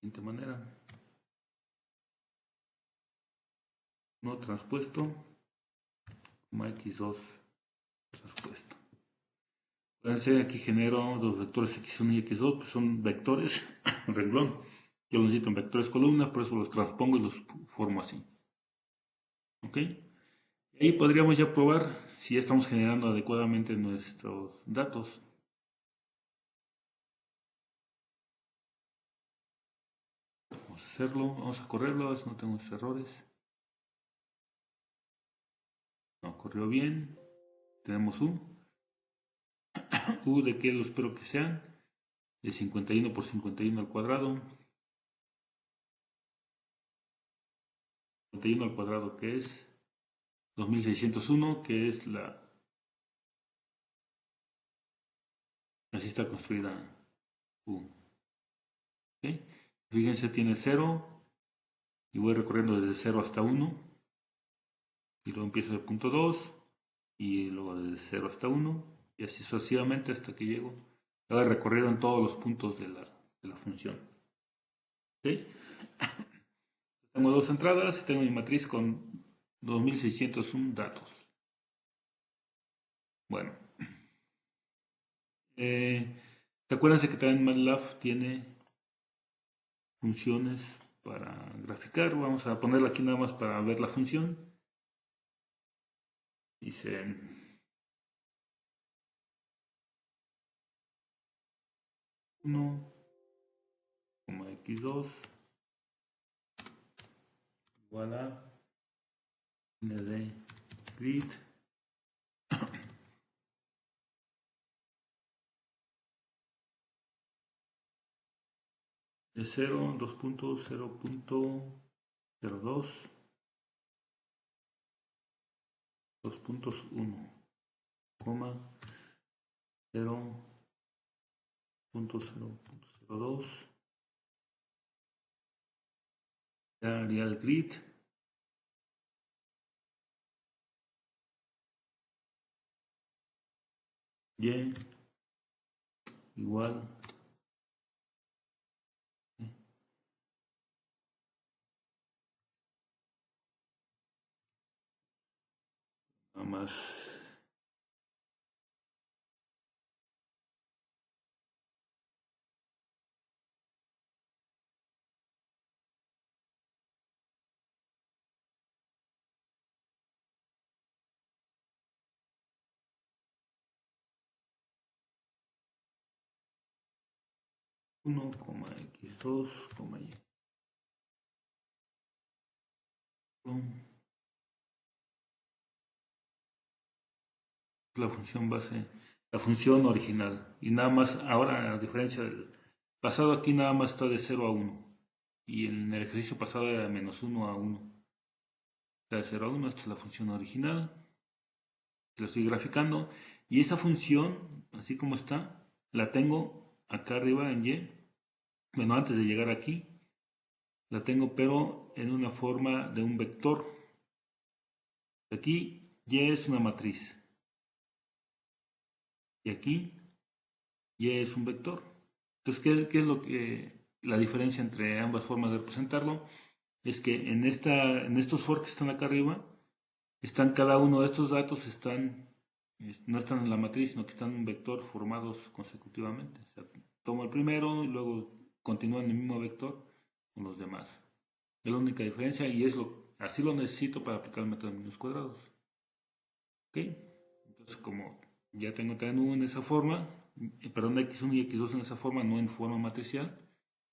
A: De esta manera. No transpuesto x2 traspuesto. Fíjense, aquí genero los vectores x1 y x2, pues son vectores renglón. Yo los necesito en vectores columna, por eso los transpongo y los formo así. ¿Ok? Y ahí podríamos ya probar si ya estamos generando adecuadamente nuestros datos. Vamos a hacerlo, vamos a correrlo, a ver si no tenemos errores. No, corrió bien. Tenemos U de que lo espero que sean, de 51 por 51 al cuadrado. 51 al cuadrado que es 2601, que es así está construida U. ¿Okay? Fíjense, tiene 0 y voy recorriendo desde 0 hasta 1 y luego empiezo de punto 2 y luego desde 0 hasta 1 y así sucesivamente hasta que llego. Hago el recorrido en todos los puntos de la función. ¿Okay? Tengo dos entradas y tengo mi matriz con 2601 datos. Bueno, acuérdense que también MATLAB tiene funciones para graficar. Vamos a ponerla aquí nada más para ver la función. Dice 1,x2 igual a nd grid de 0, 2.0.02, 2.1, 0.0.02, daría el grid y igual nada más 1,x2, la función base, la función original. Y nada más, ahora a diferencia del pasado, aquí nada más está de 0 a 1. Y en el ejercicio pasado era de menos 1 a 1. Está de 0 a 1, esta es la función original. La estoy graficando. Y esa función, así como está, la tengo acá arriba en Y. Bueno, antes de llegar aquí, la tengo pero en una forma de un vector. Aquí Y es una matriz. Y aquí Y es un vector. Entonces, ¿qué es lo que la diferencia entre ambas formas de representarlo? Es que en estos for que están acá arriba, están cada uno de estos datos no están en la matriz, sino que están en un vector formados consecutivamente. O sea, tomo el primero y luego continúo en el mismo vector con los demás. Es la única diferencia y así lo necesito para aplicar el método de menos cuadrados. ¿Ok? Entonces, como ya tengo tan U en esa forma, perdón, X1 y X2 en esa forma, no en forma matricial,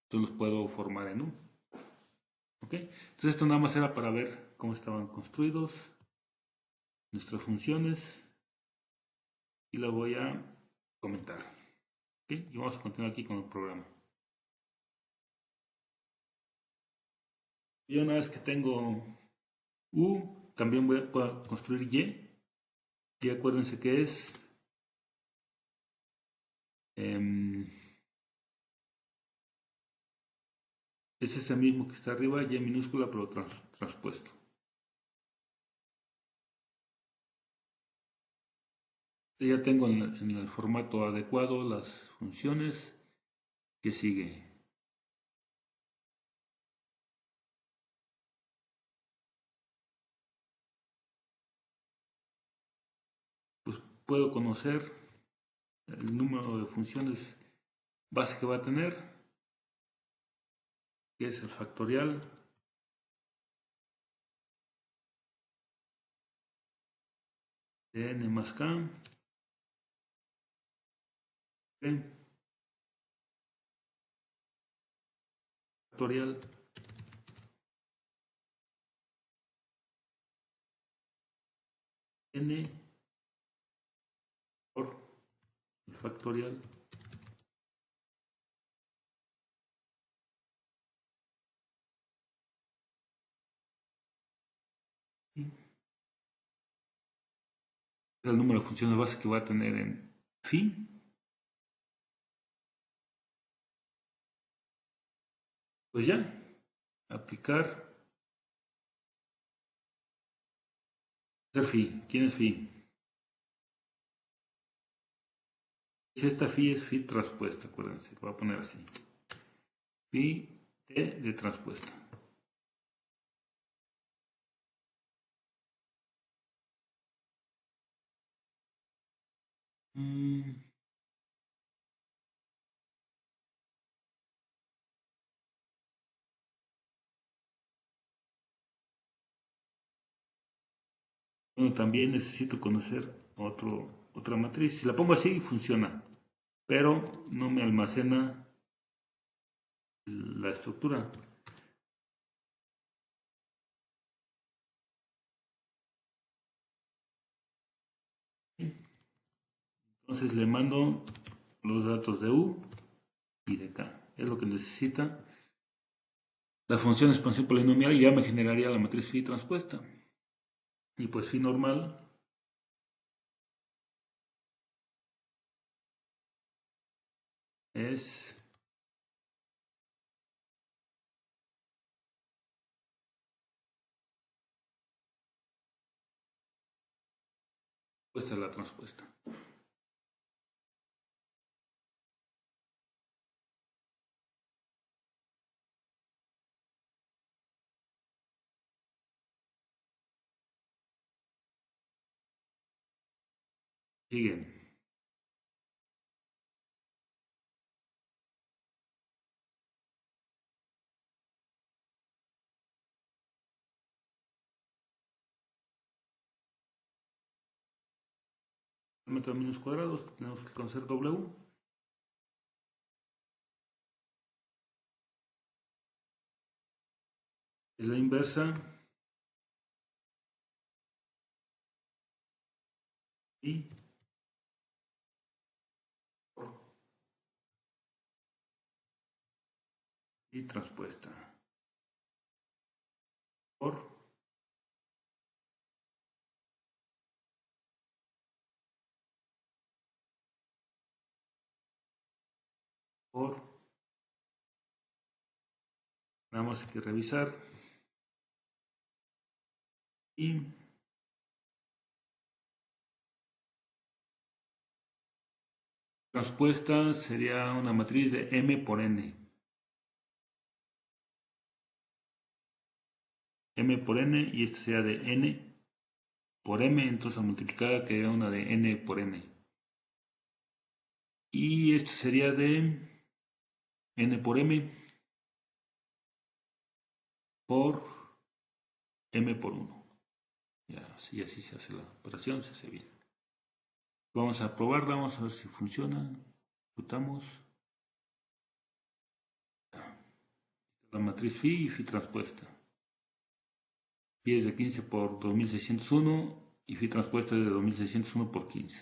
A: entonces los puedo formar en U. ¿Ok? Entonces esto nada más era para ver cómo estaban construidos nuestras funciones y la voy a comentar. ¿Ok? Y vamos a continuar aquí con el programa. Y una vez que tengo U, también voy a construir Y. Y acuérdense que es ese mismo que está arriba, Y minúscula, pero transpuesto. Ya tengo en el formato adecuado las funciones que sigue. puedo conocer el número de funciones base que va a tener, que es el factorial de n más k, factorial n por el factorial el número de funciones base que va a tener en phi. Pues ya, aplicar, hacer phi. ¿Quién es phi? Si esta phi es phi transpuesta, acuérdense, lo voy a poner así. Phi t de transpuesta. Bueno, también necesito conocer otra matriz. Si la pongo así, funciona, pero no me almacena la estructura. Entonces le mando los datos de U y de K. Es lo que necesita. La función de expansión polinomial ya me generaría la matriz phi transpuesta. Y pues phi normal es la transpuesta. Siguen. Menos cuadrados, tenemos que conocer W. Es la inversa y transpuesta por nada más hay que revisar y transpuesta sería una matriz de M por N. M por N y esta sería de N por M, entonces multiplicada quedaría una de N por N. Y esto sería de N por M por M por 1. Ya, así se hace la operación, se hace bien. Vamos a probarla, vamos a ver si funciona. Ejecutamos. La matriz phi y phi transpuesta. Phi es de 15 por 2601 y phi transpuesta es de 2601 por 15.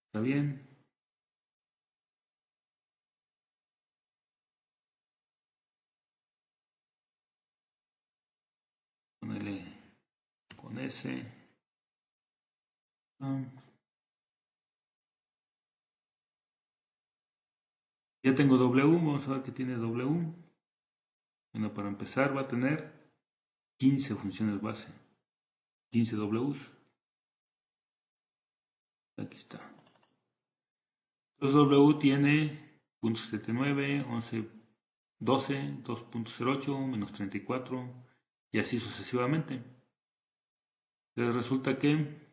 A: ¿Está bien? Ponele con S. Ya tengo W, vamos a ver qué tiene W. Bueno, para empezar va a tener 15 funciones base. 15 Ws. Aquí está. Entonces W tiene .79, 11, 12, 2.08, menos 34 y así sucesivamente. Entonces resulta que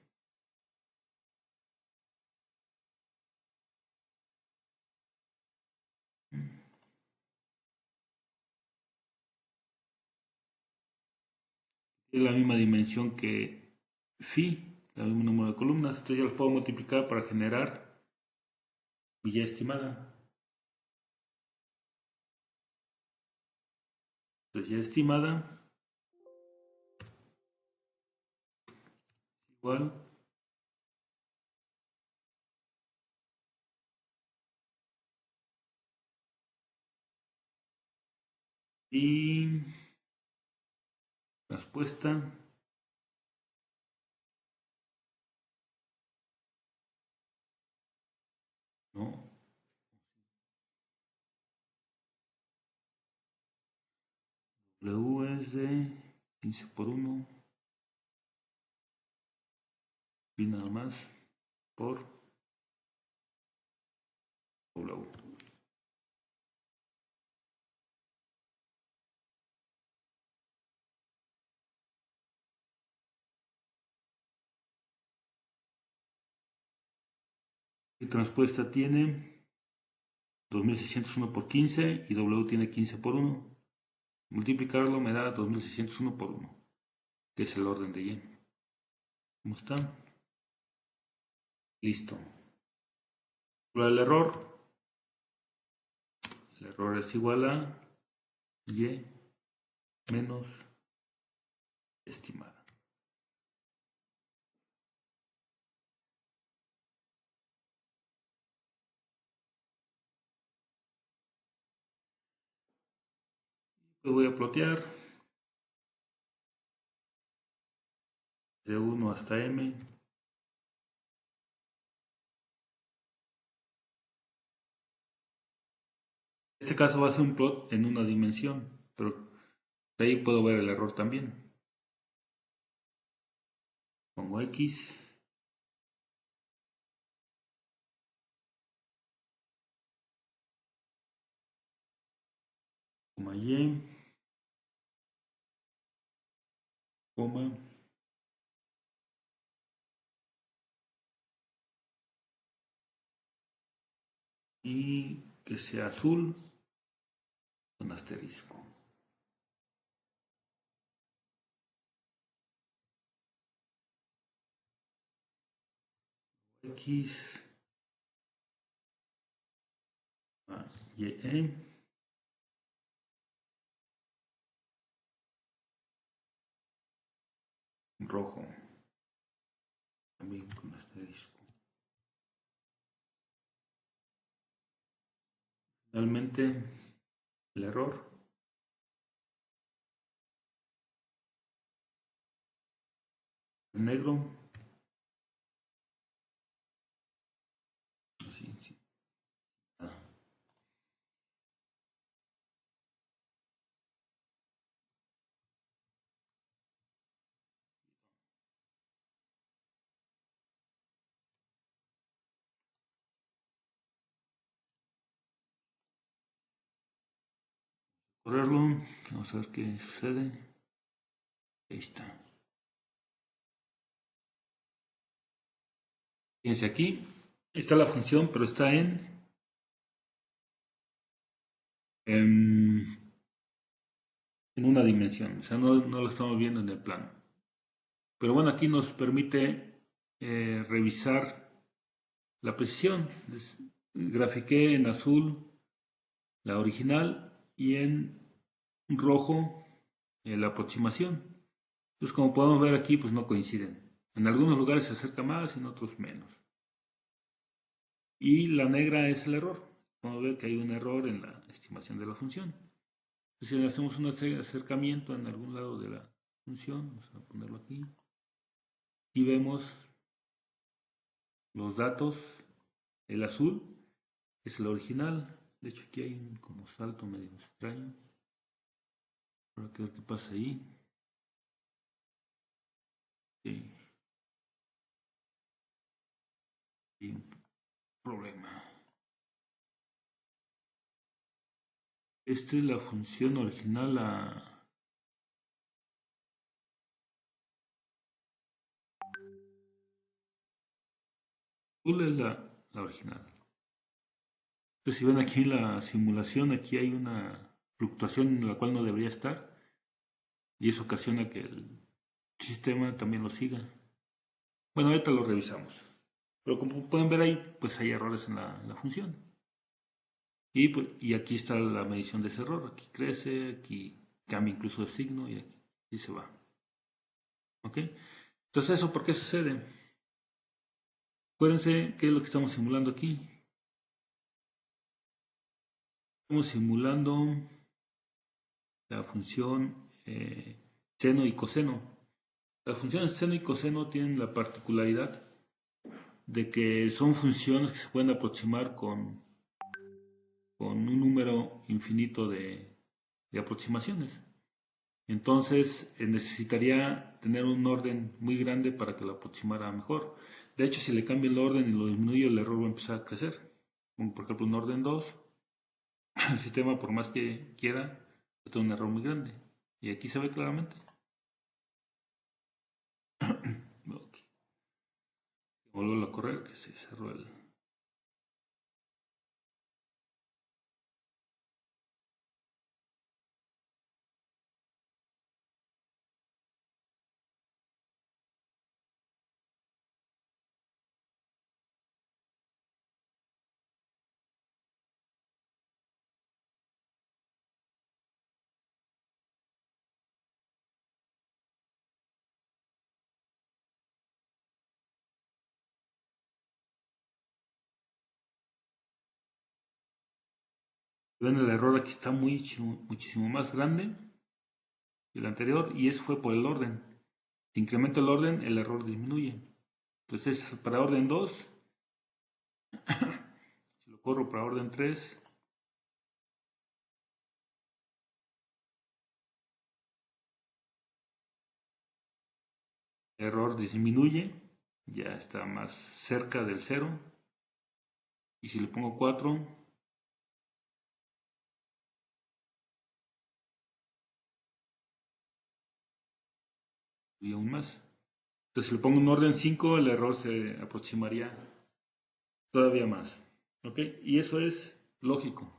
A: es la misma dimensión que phi, el mismo número de columnas. Entonces ya los puedo multiplicar para generar villa estimada. Entonces ya estimada igual y respuesta no. W es de 15 por 1 y nada más por W. Esta respuesta tiene 2601 por 15 y W tiene 15 por 1. Multiplicarlo me da 2601 por 1, que es el orden de Y. ¿Cómo está? Listo. El error es igual a Y menos estimada. Lo voy a plotear de 1 hasta M. En este caso va a ser un plot en una dimensión, pero de ahí puedo ver el error también. Pongo X. Coma Y. Coma. Y que sea azul con asterisco. X. Y. Rojo. También con asterisco. Finalmente, el error negro. Así, sí. Correrlo. Vamos a ver qué sucede. Ahí está. Fíjense aquí. Está la función, pero está en una dimensión. O sea, no lo estamos viendo en el plano. Pero bueno, aquí nos permite revisar la precisión. Grafiqué en azul la original y en rojo la aproximación. Entonces, como podemos ver aquí, pues no coinciden. En algunos lugares se acerca más y en otros menos. Y la negra es el error. Podemos ver que hay un error en la estimación de la función. Entonces, si hacemos un acercamiento en algún lado de la función, vamos a ponerlo aquí, y vemos los datos. El azul es el original. De hecho, aquí hay un como salto medio extraño. Para ver qué pasa ahí. Sí. Y un problema. Esta es la función original. Azul es la original. Entonces, si ven aquí la simulación, aquí hay una fluctuación en la cual no debería estar. Y eso ocasiona que sistema también lo siga. Bueno, ahorita lo revisamos. Pero como pueden ver ahí, pues hay errores en la función. Y aquí está la medición de ese error. Aquí crece, aquí cambia incluso de signo y aquí se va. ¿Ok? Entonces, ¿eso por qué sucede? Acuérdense qué es lo que estamos simulando aquí. Estamos simulando la función seno y coseno. Las funciones seno y coseno tienen la particularidad de que son funciones que se pueden aproximar con un número infinito de aproximaciones. Entonces necesitaría tener un orden muy grande para que lo aproximara mejor. De hecho, si le cambio el orden y lo disminuyo, el error va a empezar a crecer. Como por ejemplo un orden 2, el sistema por más que quiera, tiene un error muy grande. Y aquí se ve claramente. Okay. Vuelvo a correr, que se cerró el... Ven, el error aquí está muchísimo más grande que el anterior y eso fue por el orden. Si incremento el orden, el error disminuye. Entonces, para orden 2, si lo corro para orden 3, el error disminuye, ya está más cerca del 0. Y si le pongo 4, y aún más. Entonces, si le pongo un orden 5, el error se aproximaría todavía más. ¿Ok? Y eso es lógico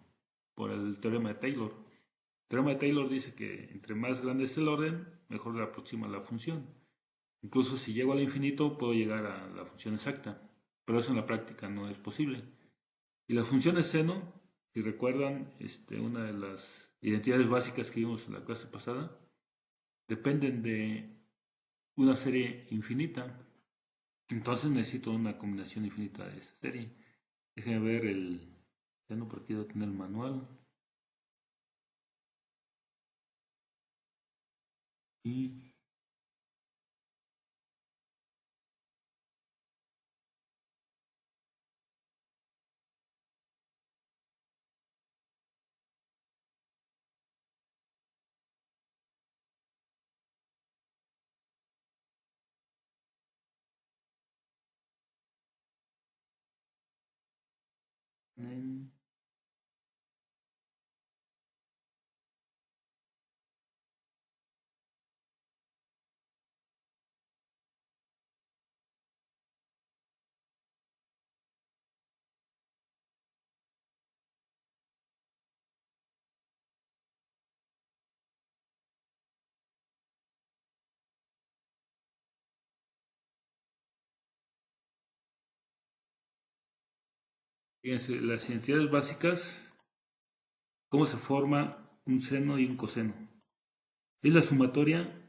A: por el teorema de Taylor. El teorema de Taylor dice que entre más grande es el orden, mejor le aproxima la función. Incluso si llego al infinito, puedo llegar a la función exacta. Pero eso en la práctica no es posible. Y las funciones seno, si recuerdan, una de las identidades básicas que vimos en la clase pasada, dependen de una serie infinita. Entonces necesito una combinación infinita de esa serie. Déjenme ver el seno porque quiero tener el manual. Y fíjense, las identidades básicas, cómo se forma un seno y un coseno. Es la sumatoria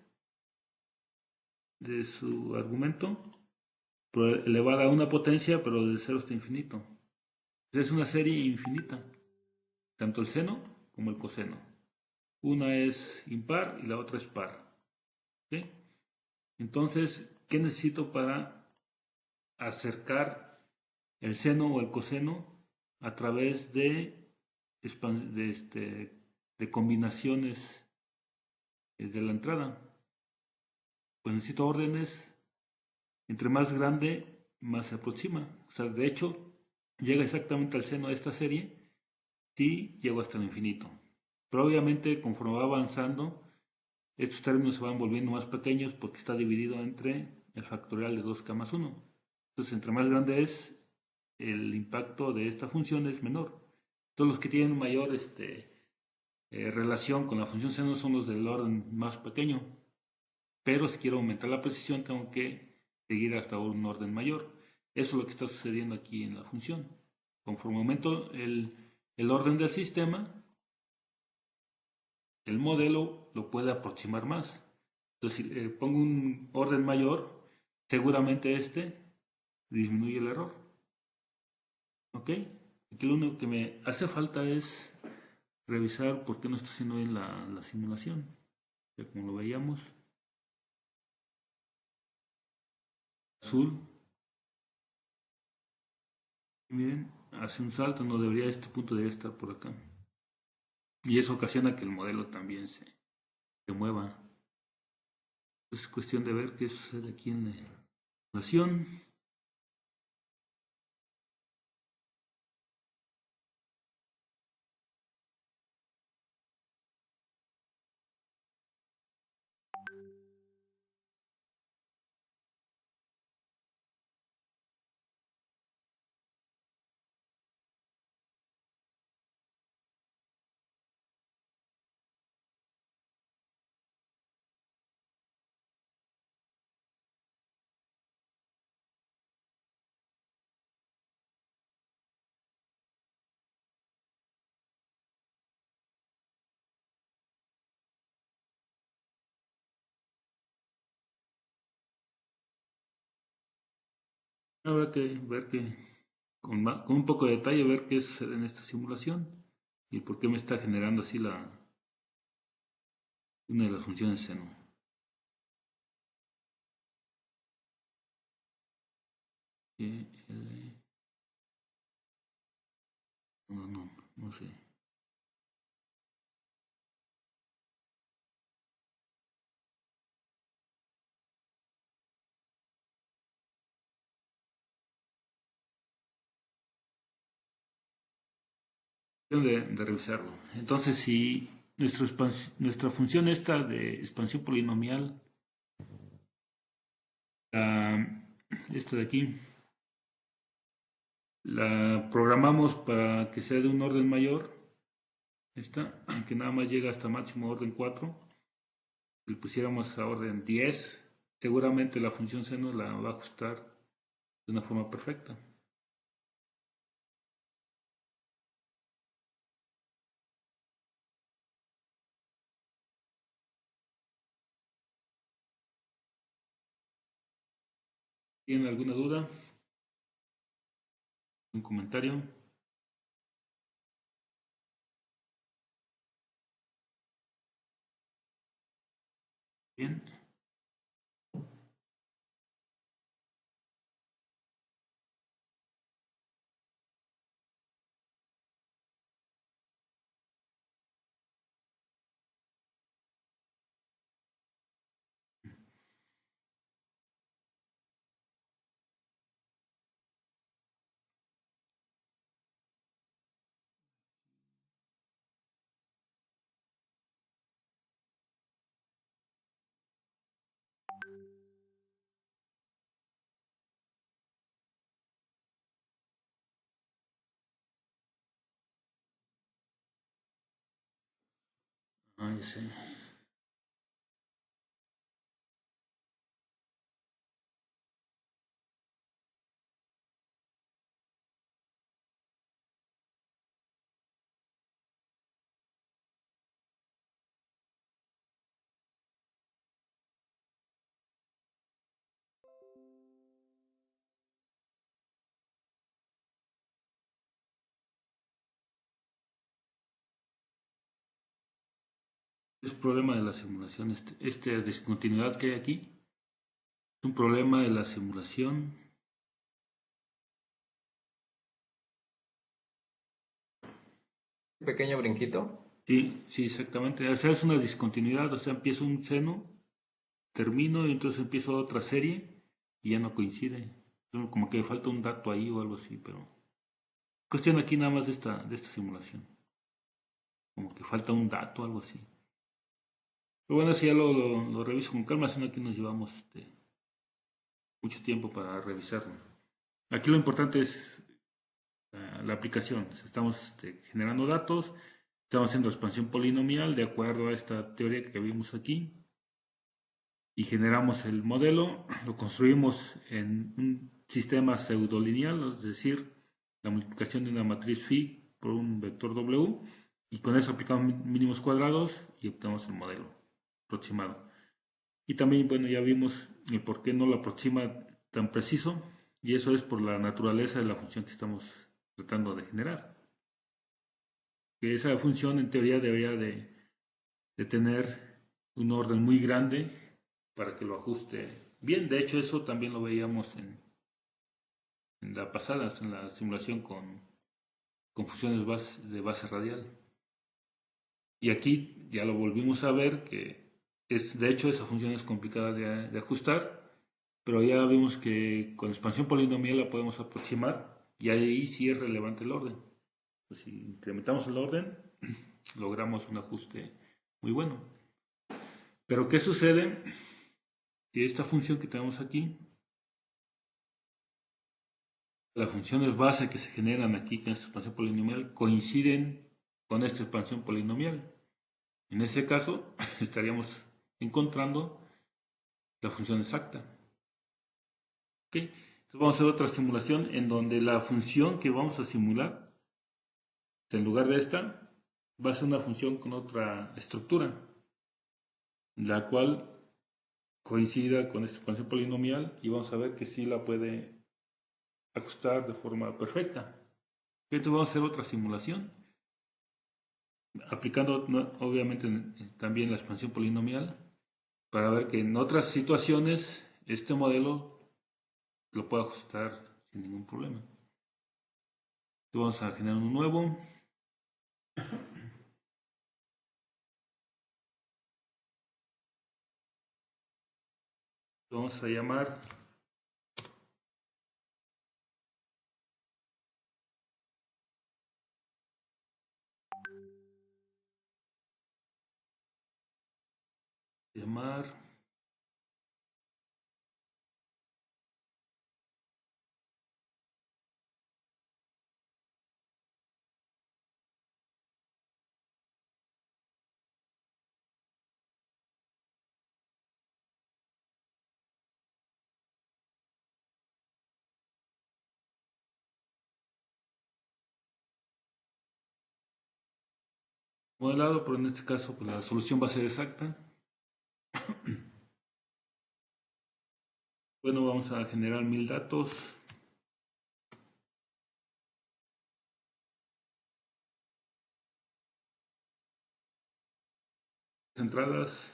A: de su argumento elevada a una potencia, pero de 0 hasta infinito. Es una serie infinita, tanto el seno como el coseno. Una es impar y la otra es par. ¿Sí? Entonces, ¿qué necesito para acercar el seno o el coseno a través de combinaciones de la entrada? Pues necesito órdenes, entre más grande, más se aproxima. O sea, de hecho, llega exactamente al seno de esta serie si llego hasta el infinito. Pero obviamente, conforme va avanzando, estos términos se van volviendo más pequeños porque está dividido entre el factorial de 2k más 1. Entonces, entre más grande es, el impacto de esta función es menor. Todos los que tienen mayor relación con la función seno son los del orden más pequeño. pero si quiero aumentar la precisión tengo que seguir hasta un orden mayor. Eso es lo que está sucediendo aquí en la función. Conforme aumento el orden del sistema, el modelo lo puede aproximar más. Entonces, si pongo un orden mayor, seguramente este disminuye el error. ¿Ok? Aquí lo único que me hace falta es revisar por qué no está haciendo bien la simulación. O sea, como lo veíamos, azul. Y miren, hace un salto, no debería, este punto debería estar por acá. Y eso ocasiona que el modelo también se mueva. Es cuestión de ver qué sucede aquí en la simulación. Habrá que ver que con un poco de detalle ver qué sucede en esta simulación y por qué me está generando así una de las funciones seno. No sé. De revisarlo. Entonces, si nuestra función esta de expansión polinomial, esta de aquí, la programamos para que sea de un orden mayor, esta, que nada más llega hasta máximo orden 4, si le pusiéramos a orden 10, seguramente la función seno la va a ajustar de una forma perfecta. ¿Tienen alguna duda? ¿Un comentario? Bien. Ya sé. Es problema de la simulación. Esta discontinuidad que hay aquí es un problema de la simulación.
D: Pequeño brinquito.
A: Sí, sí, exactamente. O sea, es una discontinuidad. O sea, empiezo un seno, termino y entonces empiezo otra serie y ya no coincide. Como que falta un dato ahí o algo así, pero cuestión aquí nada más de esta simulación. Como que falta un dato o algo así. Pero bueno, si ya lo reviso con calma, sino que nos llevamos mucho tiempo para revisarlo. Aquí lo importante es la aplicación. Estamos generando datos, estamos haciendo expansión polinomial de acuerdo a esta teoría que vimos aquí. y generamos el modelo, lo construimos en un sistema pseudolineal, es decir, la multiplicación de una matriz phi por un vector W, y con eso aplicamos mínimos cuadrados y obtenemos el modelo aproximado. Y también, bueno, ya vimos el por qué no lo aproxima tan preciso, y eso es por la naturaleza de la función que estamos tratando de generar. Que esa función en teoría debería de tener un orden muy grande para que lo ajuste bien. De hecho, eso también lo veíamos en la pasada, en la simulación con funciones de base radial. Y aquí ya lo volvimos a ver que de hecho esa función es complicada de ajustar, pero ya vimos que con expansión polinomial la podemos aproximar y ahí sí es relevante el orden. Pues si incrementamos el orden, logramos un ajuste muy bueno. Pero ¿qué sucede si esta función que tenemos aquí, las funciones base que se generan aquí con esta expansión polinomial, coinciden con esta expansión polinomial? En ese caso, estaríamos encontrando la función exacta. ¿Okay? Entonces vamos a hacer otra simulación en donde la función que vamos a simular, en lugar de esta, va a ser una función con otra estructura, la cual coincida con esta expansión polinomial y vamos a ver que sí la puede ajustar de forma perfecta. Entonces vamos a hacer otra simulación, aplicando obviamente también la expansión polinomial, para ver que en otras situaciones este modelo lo puede ajustar sin ningún problema. Entonces vamos a generar un nuevo. Vamos a llamar llamar modelado, pero en este caso pues, la solución va a ser exacta. Bueno, vamos a generar 1000 datos. Entradas.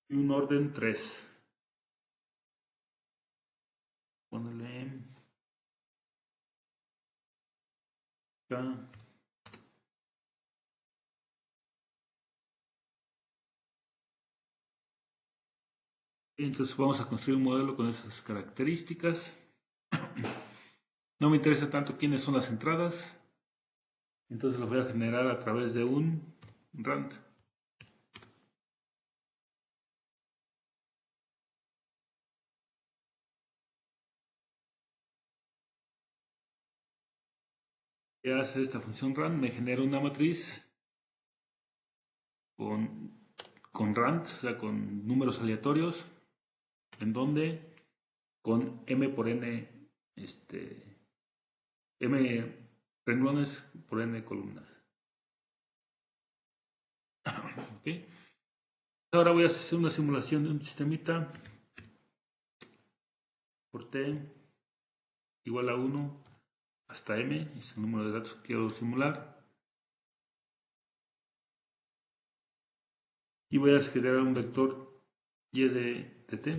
A: Y un orden 3. Ponele acá. Y entonces vamos a construir un modelo con esas características. No me interesa tanto quiénes son las entradas. Entonces los voy a generar a través de un rand. ¿Qué hace esta función rand? Me genera una matriz con rands, o sea, con números aleatorios, en donde con m por n, m renglones por n columnas. ¿Okay? Ahora voy a hacer una simulación de un sistemita por t igual a 1 hasta m, es el número de datos que quiero simular. Y voy a generar un vector y de t.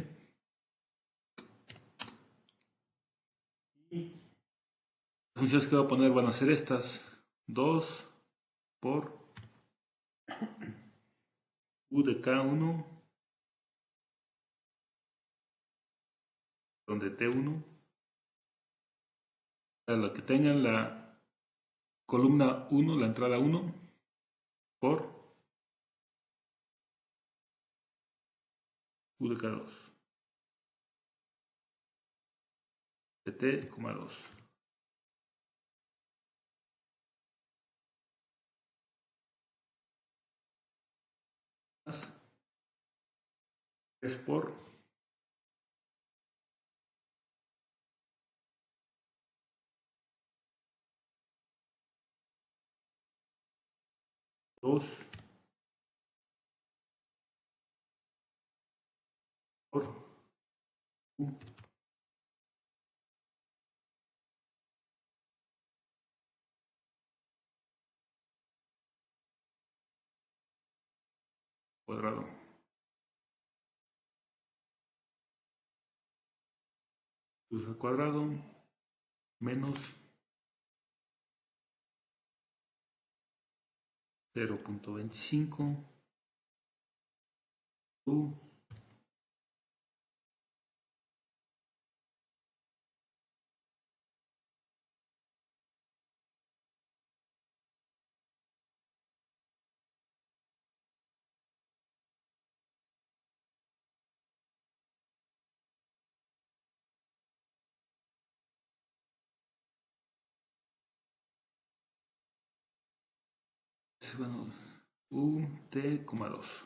A: Y las funciones que voy a poner van a ser estas: 2 por u de k1, donde t1, a la que tengan la columna 1, la entrada 1, por u de k2, de t, 2. 3 por 2 por U cuadrado al cuadrado menos 0.25 U bueno, U T, 2.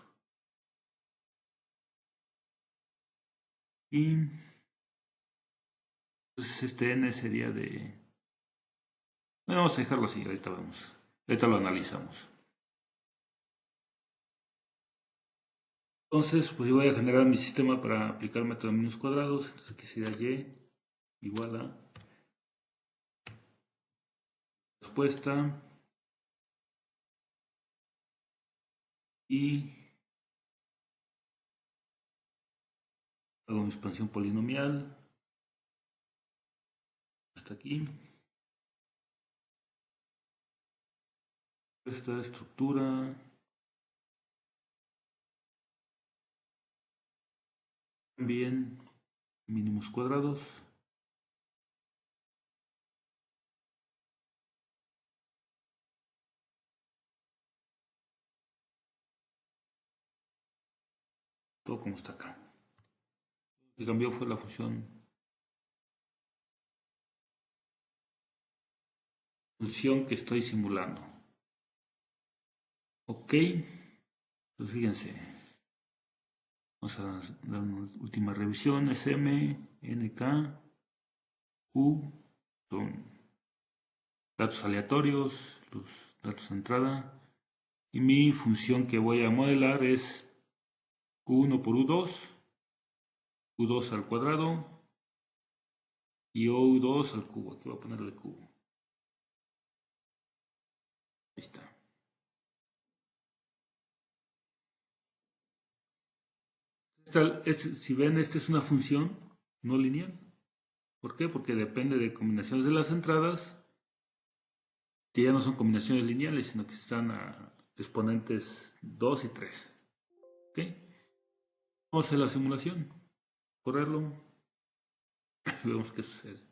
A: Y entonces este N sería de... Bueno, vamos a dejarlo así, ahorita vemos. Ahorita lo analizamos. Entonces, pues yo voy a generar mi sistema para aplicar método de menos cuadrados. Entonces aquí sería Y igual a respuesta y hago mi expansión polinomial hasta aquí. Esta estructura también mínimos cuadrados. Todo como está acá. Lo que cambió fue la función que estoy simulando. Ok, pues fíjense, vamos a dar una última revisión. SM, NK, U, son datos aleatorios, los datos de entrada. Y mi función que voy a modelar es Q1 por U2, U2 al cuadrado y OU2 al cubo. Aquí voy a ponerle cubo. Ahí está. Si ven, esta es una función no lineal. ¿Por qué? Porque depende de combinaciones de las entradas, que ya no son combinaciones lineales, sino que están a exponentes 2 y 3. ¿Ok? Vamos a hacer la simulación. Correrlo. Y vemos qué sucede.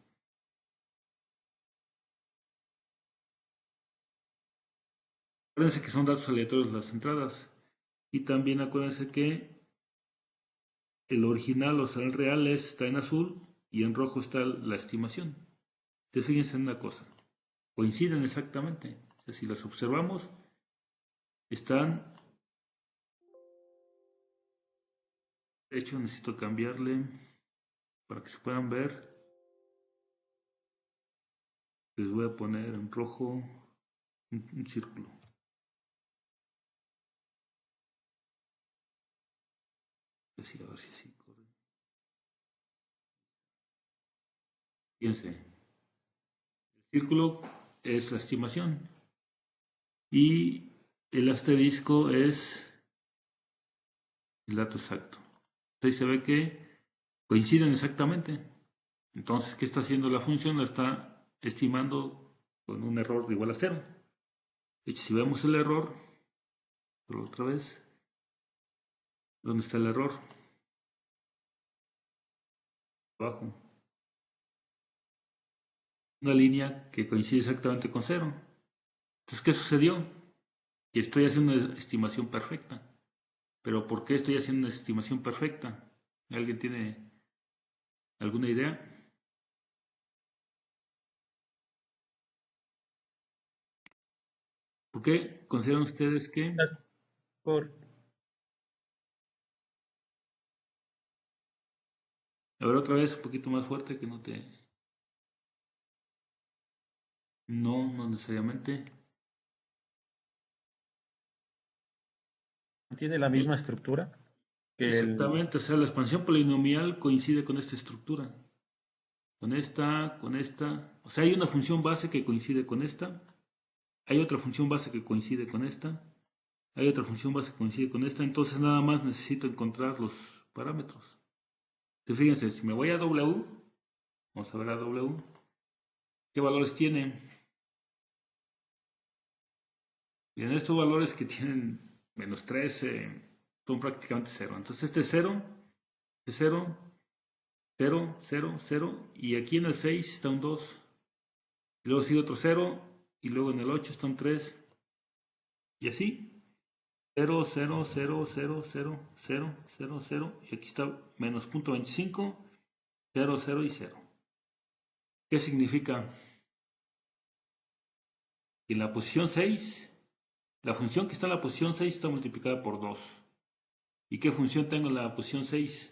A: Acuérdense que son datos aleatorios las entradas. Y también acuérdense que el original, o sea, el real está en azul y en rojo está la estimación. Entonces fíjense en una cosa. Coinciden exactamente. O sea, si las observamos, están... De hecho, necesito cambiarle para que se puedan ver. Les voy a poner en rojo un círculo. Así, a ver si así corre. Fíjense, el círculo es la estimación y el asterisco es el dato exacto. Ahí se ve que coinciden exactamente. Entonces, ¿qué está haciendo la función? La está estimando con un error igual a 0. De hecho, si vemos el error, por otra vez, ¿dónde está el error? Abajo. Una línea que coincide exactamente con 0. Entonces, ¿qué sucedió? Que estoy haciendo una estimación perfecta. ¿Pero por qué estoy haciendo una estimación perfecta? ¿Alguien tiene alguna idea? ¿Por qué consideran ustedes que
B: Por,
A: A ver, otra vez, un poquito más fuerte que no te... No, no necesariamente.
B: Tiene la misma estructura
A: Sí,
B: que el...
A: exactamente, o sea, la expansión polinomial coincide con esta estructura. Con esta, con esta. O sea, hay una función base que coincide con esta. Hay otra función base que coincide con esta. Hay otra función base que coincide con esta. Entonces nada más necesito encontrar los parámetros. Entonces fíjense, si me voy a W, vamos a ver a W, ¿qué valores tiene? Bien, estos valores que tienen menos 3 son prácticamente 0. Entonces este es 0, este es 0, 0, 0, 0. Y aquí en el 6 está un 2. Y luego sigue otro 0. Y luego en el 8 está un 3. Y así. 0, 0, 0, 0, 0, 0, 0, 0. Y aquí está menos punto 25, 0, 0 y 0. ¿Qué significa? Que en la posición 6, la función que está en la posición 6 está multiplicada por 2. ¿Y qué función tengo en la posición 6?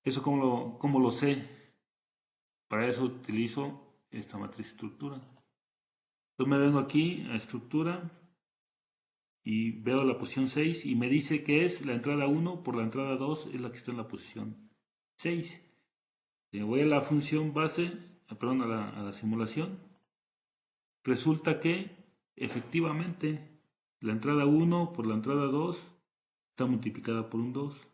A: ¿Eso cómo lo sé? Para eso utilizo esta matriz estructura. Entonces me vengo aquí a estructura y veo la posición 6 y me dice que es la entrada 1 por la entrada 2 es la que está en la posición 6. Si me voy a la función base, perdón, a la simulación, resulta que efectivamente la entrada 1 por la entrada 2 está multiplicada por un 2.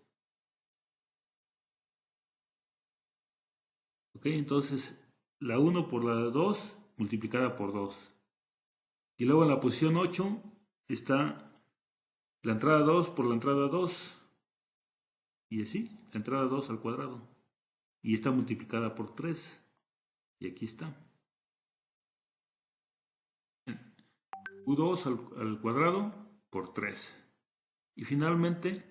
A: ¿Ok? Entonces la 1 por la 2 multiplicada por 2. Y luego en la posición 8 está la entrada 2 por la entrada 2. Y así, la entrada 2 al cuadrado. Y está multiplicada por 3. Y aquí está. U2 al cuadrado por 3. Y finalmente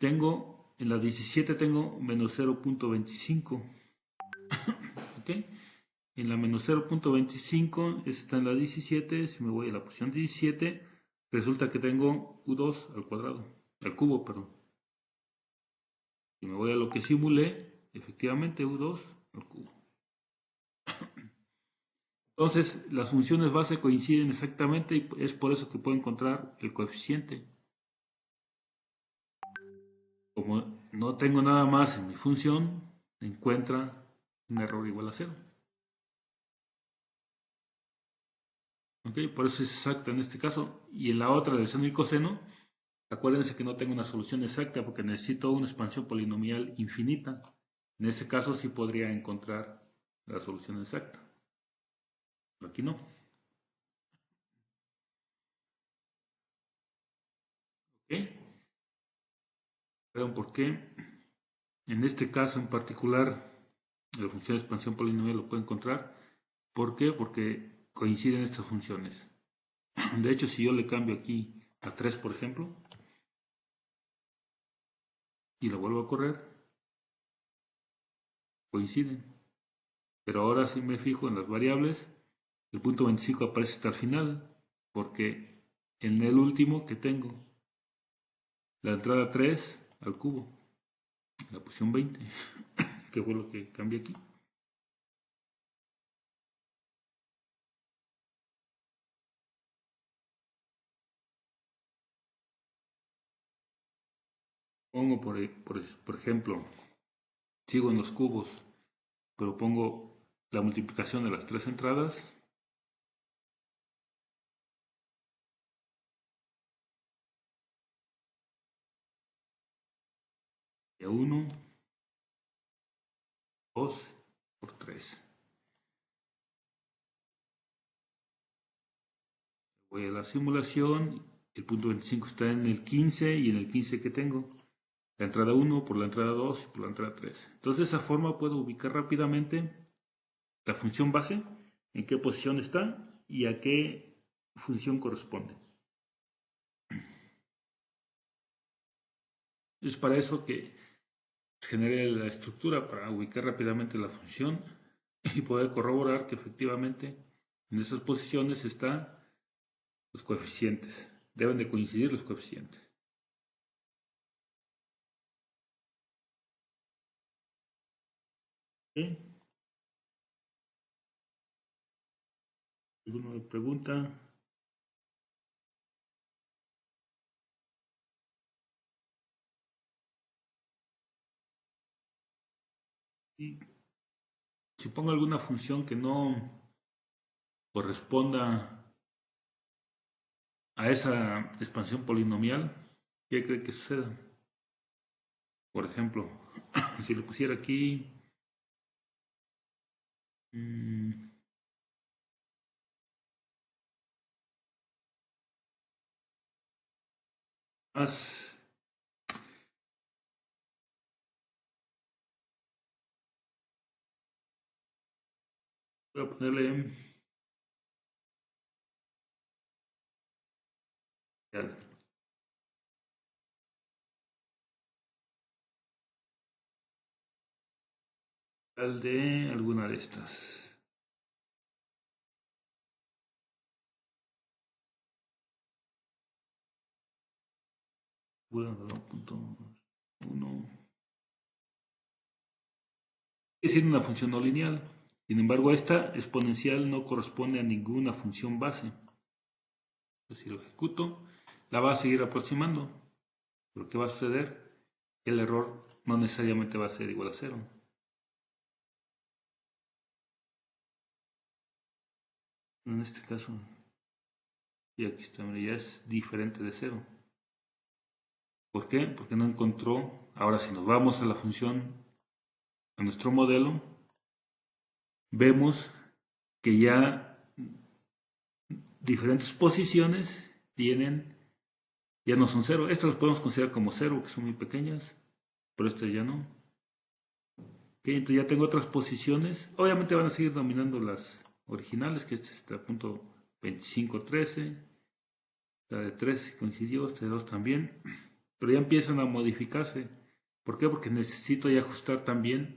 A: tengo, en la 17 tengo menos 0.25. ¿Ok? En la menos 0.25 está en la 17. Si me voy a la posición 17, resulta que tengo U2 al cuadrado, al cubo, perdón. Si me voy a lo que simulé, efectivamente U2 al cubo. Entonces, las funciones base coinciden exactamente y es por eso que puedo encontrar el coeficiente. Como no tengo nada más en mi función, encuentra un error igual a 0. ¿Ok? Por eso es exacta en este caso. Y en la otra, del seno y coseno, acuérdense que no tengo una solución exacta porque necesito una expansión polinomial infinita. En ese caso sí podría encontrar la solución exacta. Pero aquí no. ¿Ok? ¿Vean por qué? En este caso en particular, la función de expansión polinomial lo puedo encontrar. ¿Por qué? Porque coinciden estas funciones. De hecho, si yo le cambio aquí a 3, por ejemplo, y lo vuelvo a correr, coinciden. Pero ahora si me fijo en las variables, el punto 25 aparece hasta el final, porque en el último que tengo, la entrada 3 al cubo, la posición 20, que fue lo que cambié aquí. Pongo, por ejemplo, sigo en los cubos, pero pongo la multiplicación de las tres entradas. Y a 1, 2 por 3. Voy a la simulación, el punto 25 está en el 15 y en el 15 que tengo la entrada 1 por la entrada 2 y por la entrada 3. Entonces de esa forma puedo ubicar rápidamente la función base, en qué posición está y a qué función corresponde. Es para eso que generé la estructura, para ubicar rápidamente la función y poder corroborar que efectivamente en esas posiciones están los coeficientes. Deben de coincidir los coeficientes. ¿Sí? ¿Alguna pregunta? Y si pongo alguna función que no corresponda a esa expansión polinomial, ¿qué cree que suceda? Por ejemplo, si le pusiera aquí más, voy a ponerle al de alguna de estas. Bueno, 2.1. Es decir, una función no lineal. Sin embargo, esta exponencial no corresponde a ninguna función base. Entonces, si lo ejecuto, la va a seguir aproximando. Pero ¿qué va a suceder? Que el error no necesariamente va a ser igual a 0. En este caso, y aquí está, ya es diferente de 0. ¿Por qué? Porque no encontró. Ahora, si nos vamos a la función, a nuestro modelo, vemos que ya diferentes posiciones ya no son 0. Estas las podemos considerar como 0, que son muy pequeñas, pero estas ya no. Okay, entonces ya tengo otras posiciones. Obviamente van a seguir dominando las originales, que este está a punto 25.13. Esta de 3 coincidió, esta de 2 también. Pero ya empiezan a modificarse. ¿Por qué? Porque necesito ya ajustar también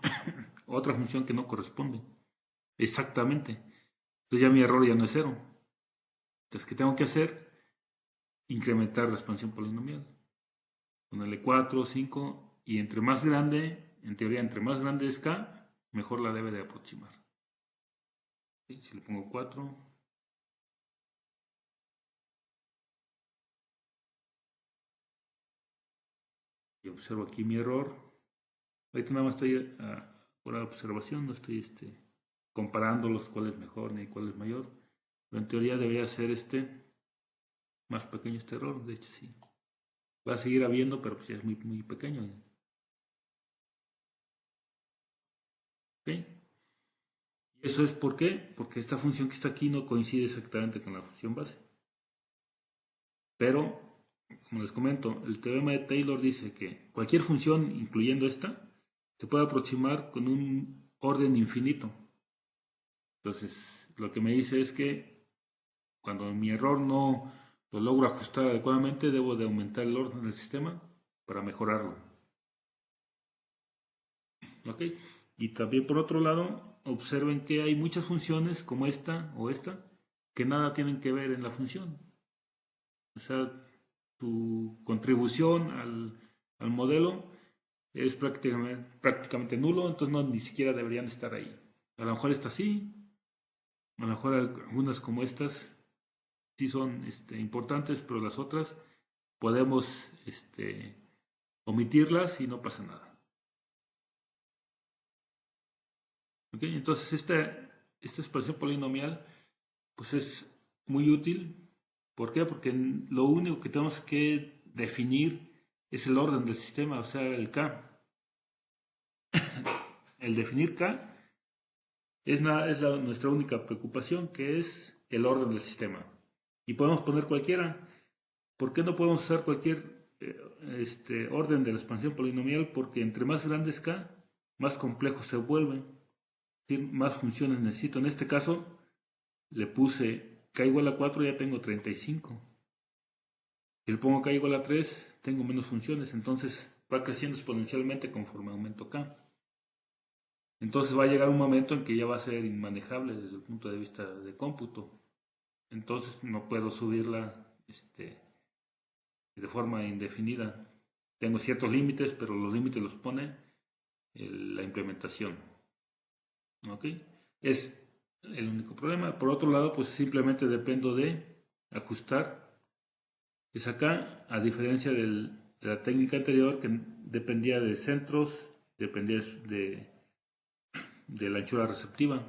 A: otra función que no corresponde. Exactamente. Entonces ya mi error ya no es 0. Entonces, ¿qué tengo que hacer? Incrementar la expansión polinomial. Ponerle 4, 5, y entre más grande, en teoría, entre más grande es k, mejor la debe de aproximar. ¿Sí? Si le pongo 4, y observo aquí mi error. Ahorita nada más estoy por la observación, no estoy comparando los cuál es mejor ni cuál es mayor. Pero en teoría debería ser más pequeño este error. De hecho, sí. Va a seguir habiendo, pero pues ya es muy, muy pequeño. ¿Ok? ¿Y eso es por qué? Porque esta función que está aquí no coincide exactamente con la función base. Pero, como les comento, el teorema de Taylor dice que cualquier función, incluyendo esta, se puede aproximar con un orden infinito. Entonces, lo que me dice es que cuando mi error no lo logro ajustar adecuadamente, debo de aumentar el orden del sistema para mejorarlo. ¿Ok? Y también por otro lado, observen que hay muchas funciones como esta o esta que nada tienen que ver en la función. O sea, su contribución al modelo es prácticamente nulo, entonces no, ni siquiera deberían estar ahí. A lo mejor esta sí, a lo mejor algunas como estas sí son importantes, pero las otras podemos omitirlas y no pasa nada. ¿Okay? Entonces esta expresión polinomial pues es muy útil. ¿Por qué? Porque lo único que tenemos que definir es el orden del sistema, o sea, el K. El definir K es nuestra única preocupación, que es el orden del sistema. Y podemos poner cualquiera. ¿Por qué no podemos usar cualquier orden de la expansión polinomial? Porque entre más grande es K, más complejo se vuelve. Más funciones necesito. En este caso, le puse K igual a 4, ya tengo 35. Si le pongo K igual a 3, tengo menos funciones. Entonces va creciendo exponencialmente conforme aumento K. Entonces va a llegar un momento en que ya va a ser inmanejable desde el punto de vista de cómputo. Entonces no puedo subirla de forma indefinida. Tengo ciertos límites, pero los límites los pone la implementación. ¿ok? Es el único problema. Por otro lado, pues simplemente dependo de ajustar. Es acá, a diferencia de la técnica anterior que dependía de centros, dependía de la anchura receptiva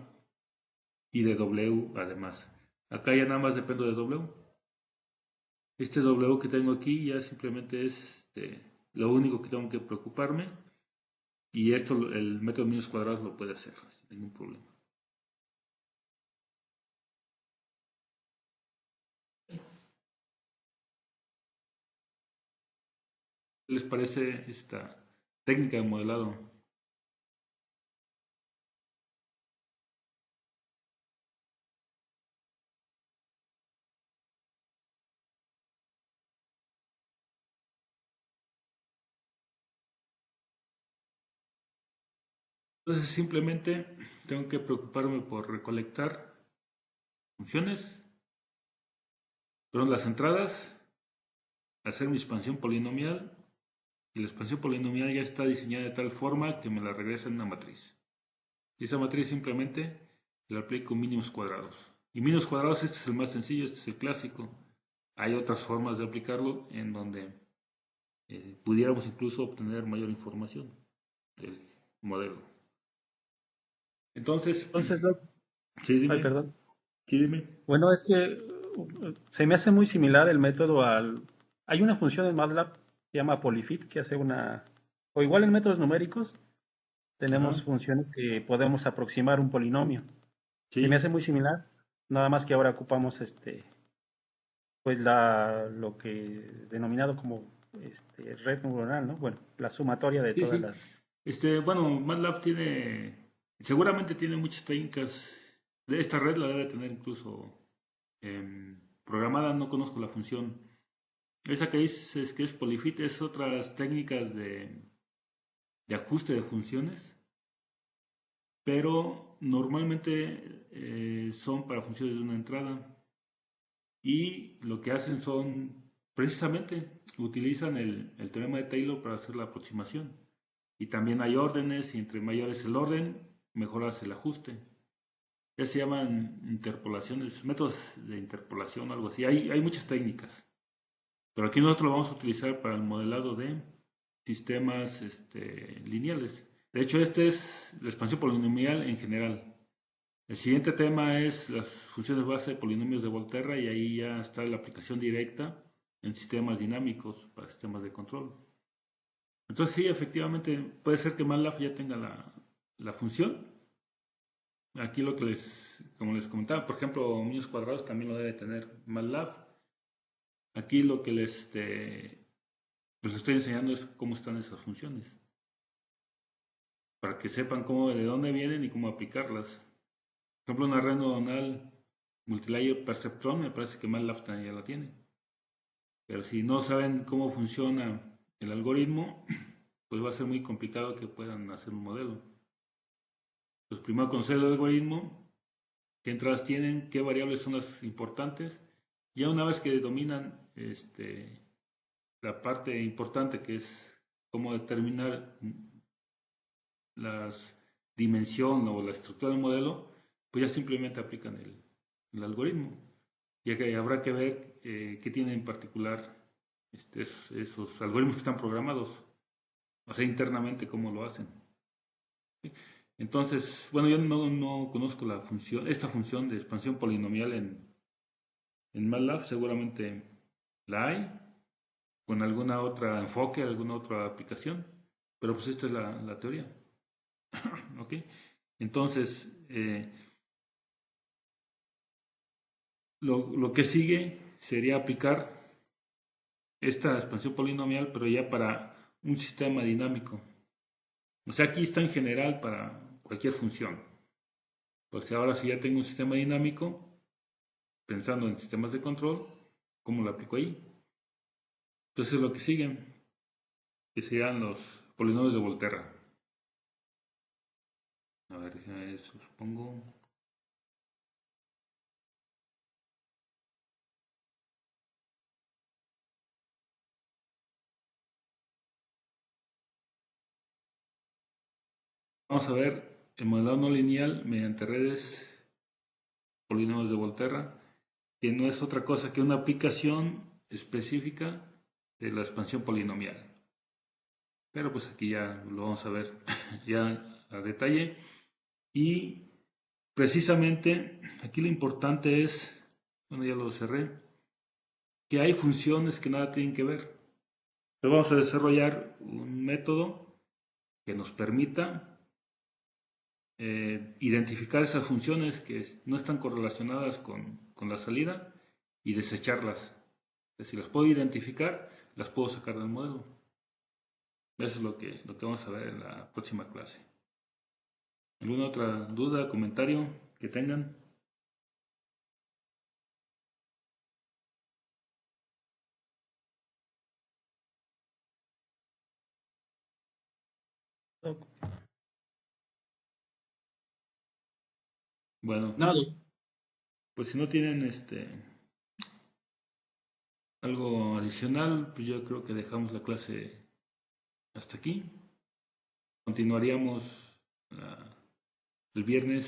A: y de W además. Acá ya nada más dependo de W. Este W que tengo aquí ya simplemente es lo único que tengo que preocuparme, y esto el método de menos cuadrados lo puede hacer sin ningún problema. ¿Qué les parece esta técnica de modelado? Entonces simplemente tengo que preocuparme por recolectar funciones, perdón, las entradas, hacer mi expansión polinomial, y la expansión polinomial ya está diseñada de tal forma que me la regresa en una matriz. Y esa matriz simplemente la aplico mínimos cuadrados. Y mínimos cuadrados, este es el más sencillo, este es el clásico. Hay otras formas de aplicarlo en donde pudiéramos incluso obtener mayor información del modelo. Entonces,
B: Doc,
A: sí,
B: ay,
A: dime,
B: perdón.
A: sí, dime.
B: Bueno, es que se me hace muy similar el método al... Hay una función en MATLAB que se llama polyfit que hace una... O igual en métodos numéricos
A: Ajá,
B: tenemos funciones que podemos aproximar un polinomio. Se me
A: sí,
B: hace muy similar, nada más que ahora ocupamos pues lo que denominado como red neuronal, ¿no? Bueno, la sumatoria de
A: sí,
B: todas
A: sí.
B: las...
A: Bueno, MATLAB seguramente tiene muchas técnicas. De esta red la debe tener incluso programada, no conozco la función. Esa que dices que es polyfit es otras técnicas de ajuste de funciones, pero normalmente son para funciones de una entrada, y lo que hacen son precisamente utilizan el teorema de Taylor para hacer la aproximación, y también hay órdenes, y entre mayor es el orden, mejor hace el ajuste. Ya se llaman interpolaciones, métodos de interpolación, algo así. Hay muchas técnicas, pero aquí nosotros lo vamos a utilizar para el modelado de sistemas lineales. De hecho, este es la expansión polinomial en general. El siguiente tema es las funciones base de polinomios de Volterra, y ahí ya está la aplicación directa en sistemas dinámicos para sistemas de control. Entonces sí, efectivamente, puede ser que MATLAB ya tenga la función. Aquí como les comentaba, por ejemplo, míos cuadrados también lo debe tener MATLAB. Aquí lo que pues les estoy enseñando es cómo están esas funciones, para que sepan de dónde vienen y cómo aplicarlas. Por ejemplo, una red neuronal multilayer perceptron, me parece que MATLAB también ya la tiene. Pero si no saben cómo funciona el algoritmo, pues va a ser muy complicado que puedan hacer un modelo. Pues primero conocer el algoritmo, qué entradas tienen, qué variables son las importantes. Ya una vez que dominan la parte importante, que es cómo determinar la dimensión o la estructura del modelo, pues ya simplemente aplican el algoritmo. Ya que habrá que ver qué tienen en particular esos algoritmos que están programados, o sea, internamente cómo lo hacen. ¿Sí? Entonces, bueno, yo no conozco esta función de expansión polinomial en MATLAB, seguramente la hay, con alguna otra enfoque, alguna otra aplicación, pero pues esta es la teoría. ¿Ok? Entonces, lo que sigue sería aplicar esta expansión polinomial, pero ya para un sistema dinámico. O sea, aquí está en general para cualquier función. Pues ahora si ya tengo un sistema dinámico, pensando en sistemas de control, ¿cómo lo aplico ahí? Entonces lo que sigue, que serían los polinomios de Volterra. A ver, eso supongo. Vamos a ver el modelado no lineal mediante redes polinomios de Volterra, que no es otra cosa que una aplicación específica de la expansión polinomial. Pero pues aquí ya lo vamos a ver ya a detalle. Y precisamente aquí lo importante es, bueno, ya lo cerré, que hay funciones que nada tienen que ver. Entonces vamos a desarrollar un método que nos permita identificar esas funciones que no están correlacionadas con la salida y desecharlas. Si las puedo identificar, las puedo sacar del modelo. Eso es lo que vamos a ver en la próxima clase. ¿Alguna otra duda, comentario que tengan? Bueno,
D: No,
A: pues si no tienen algo adicional, pues yo creo que dejamos la clase hasta aquí. Continuaríamos el viernes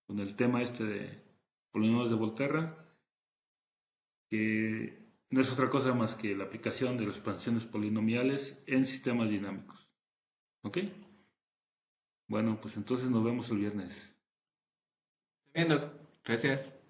A: con el tema de polinomios de Volterra, que no es otra cosa más que la aplicación de las expansiones polinomiales en sistemas dinámicos. ¿Ok? Bueno, pues entonces nos vemos el viernes.
D: viendo. Gracias.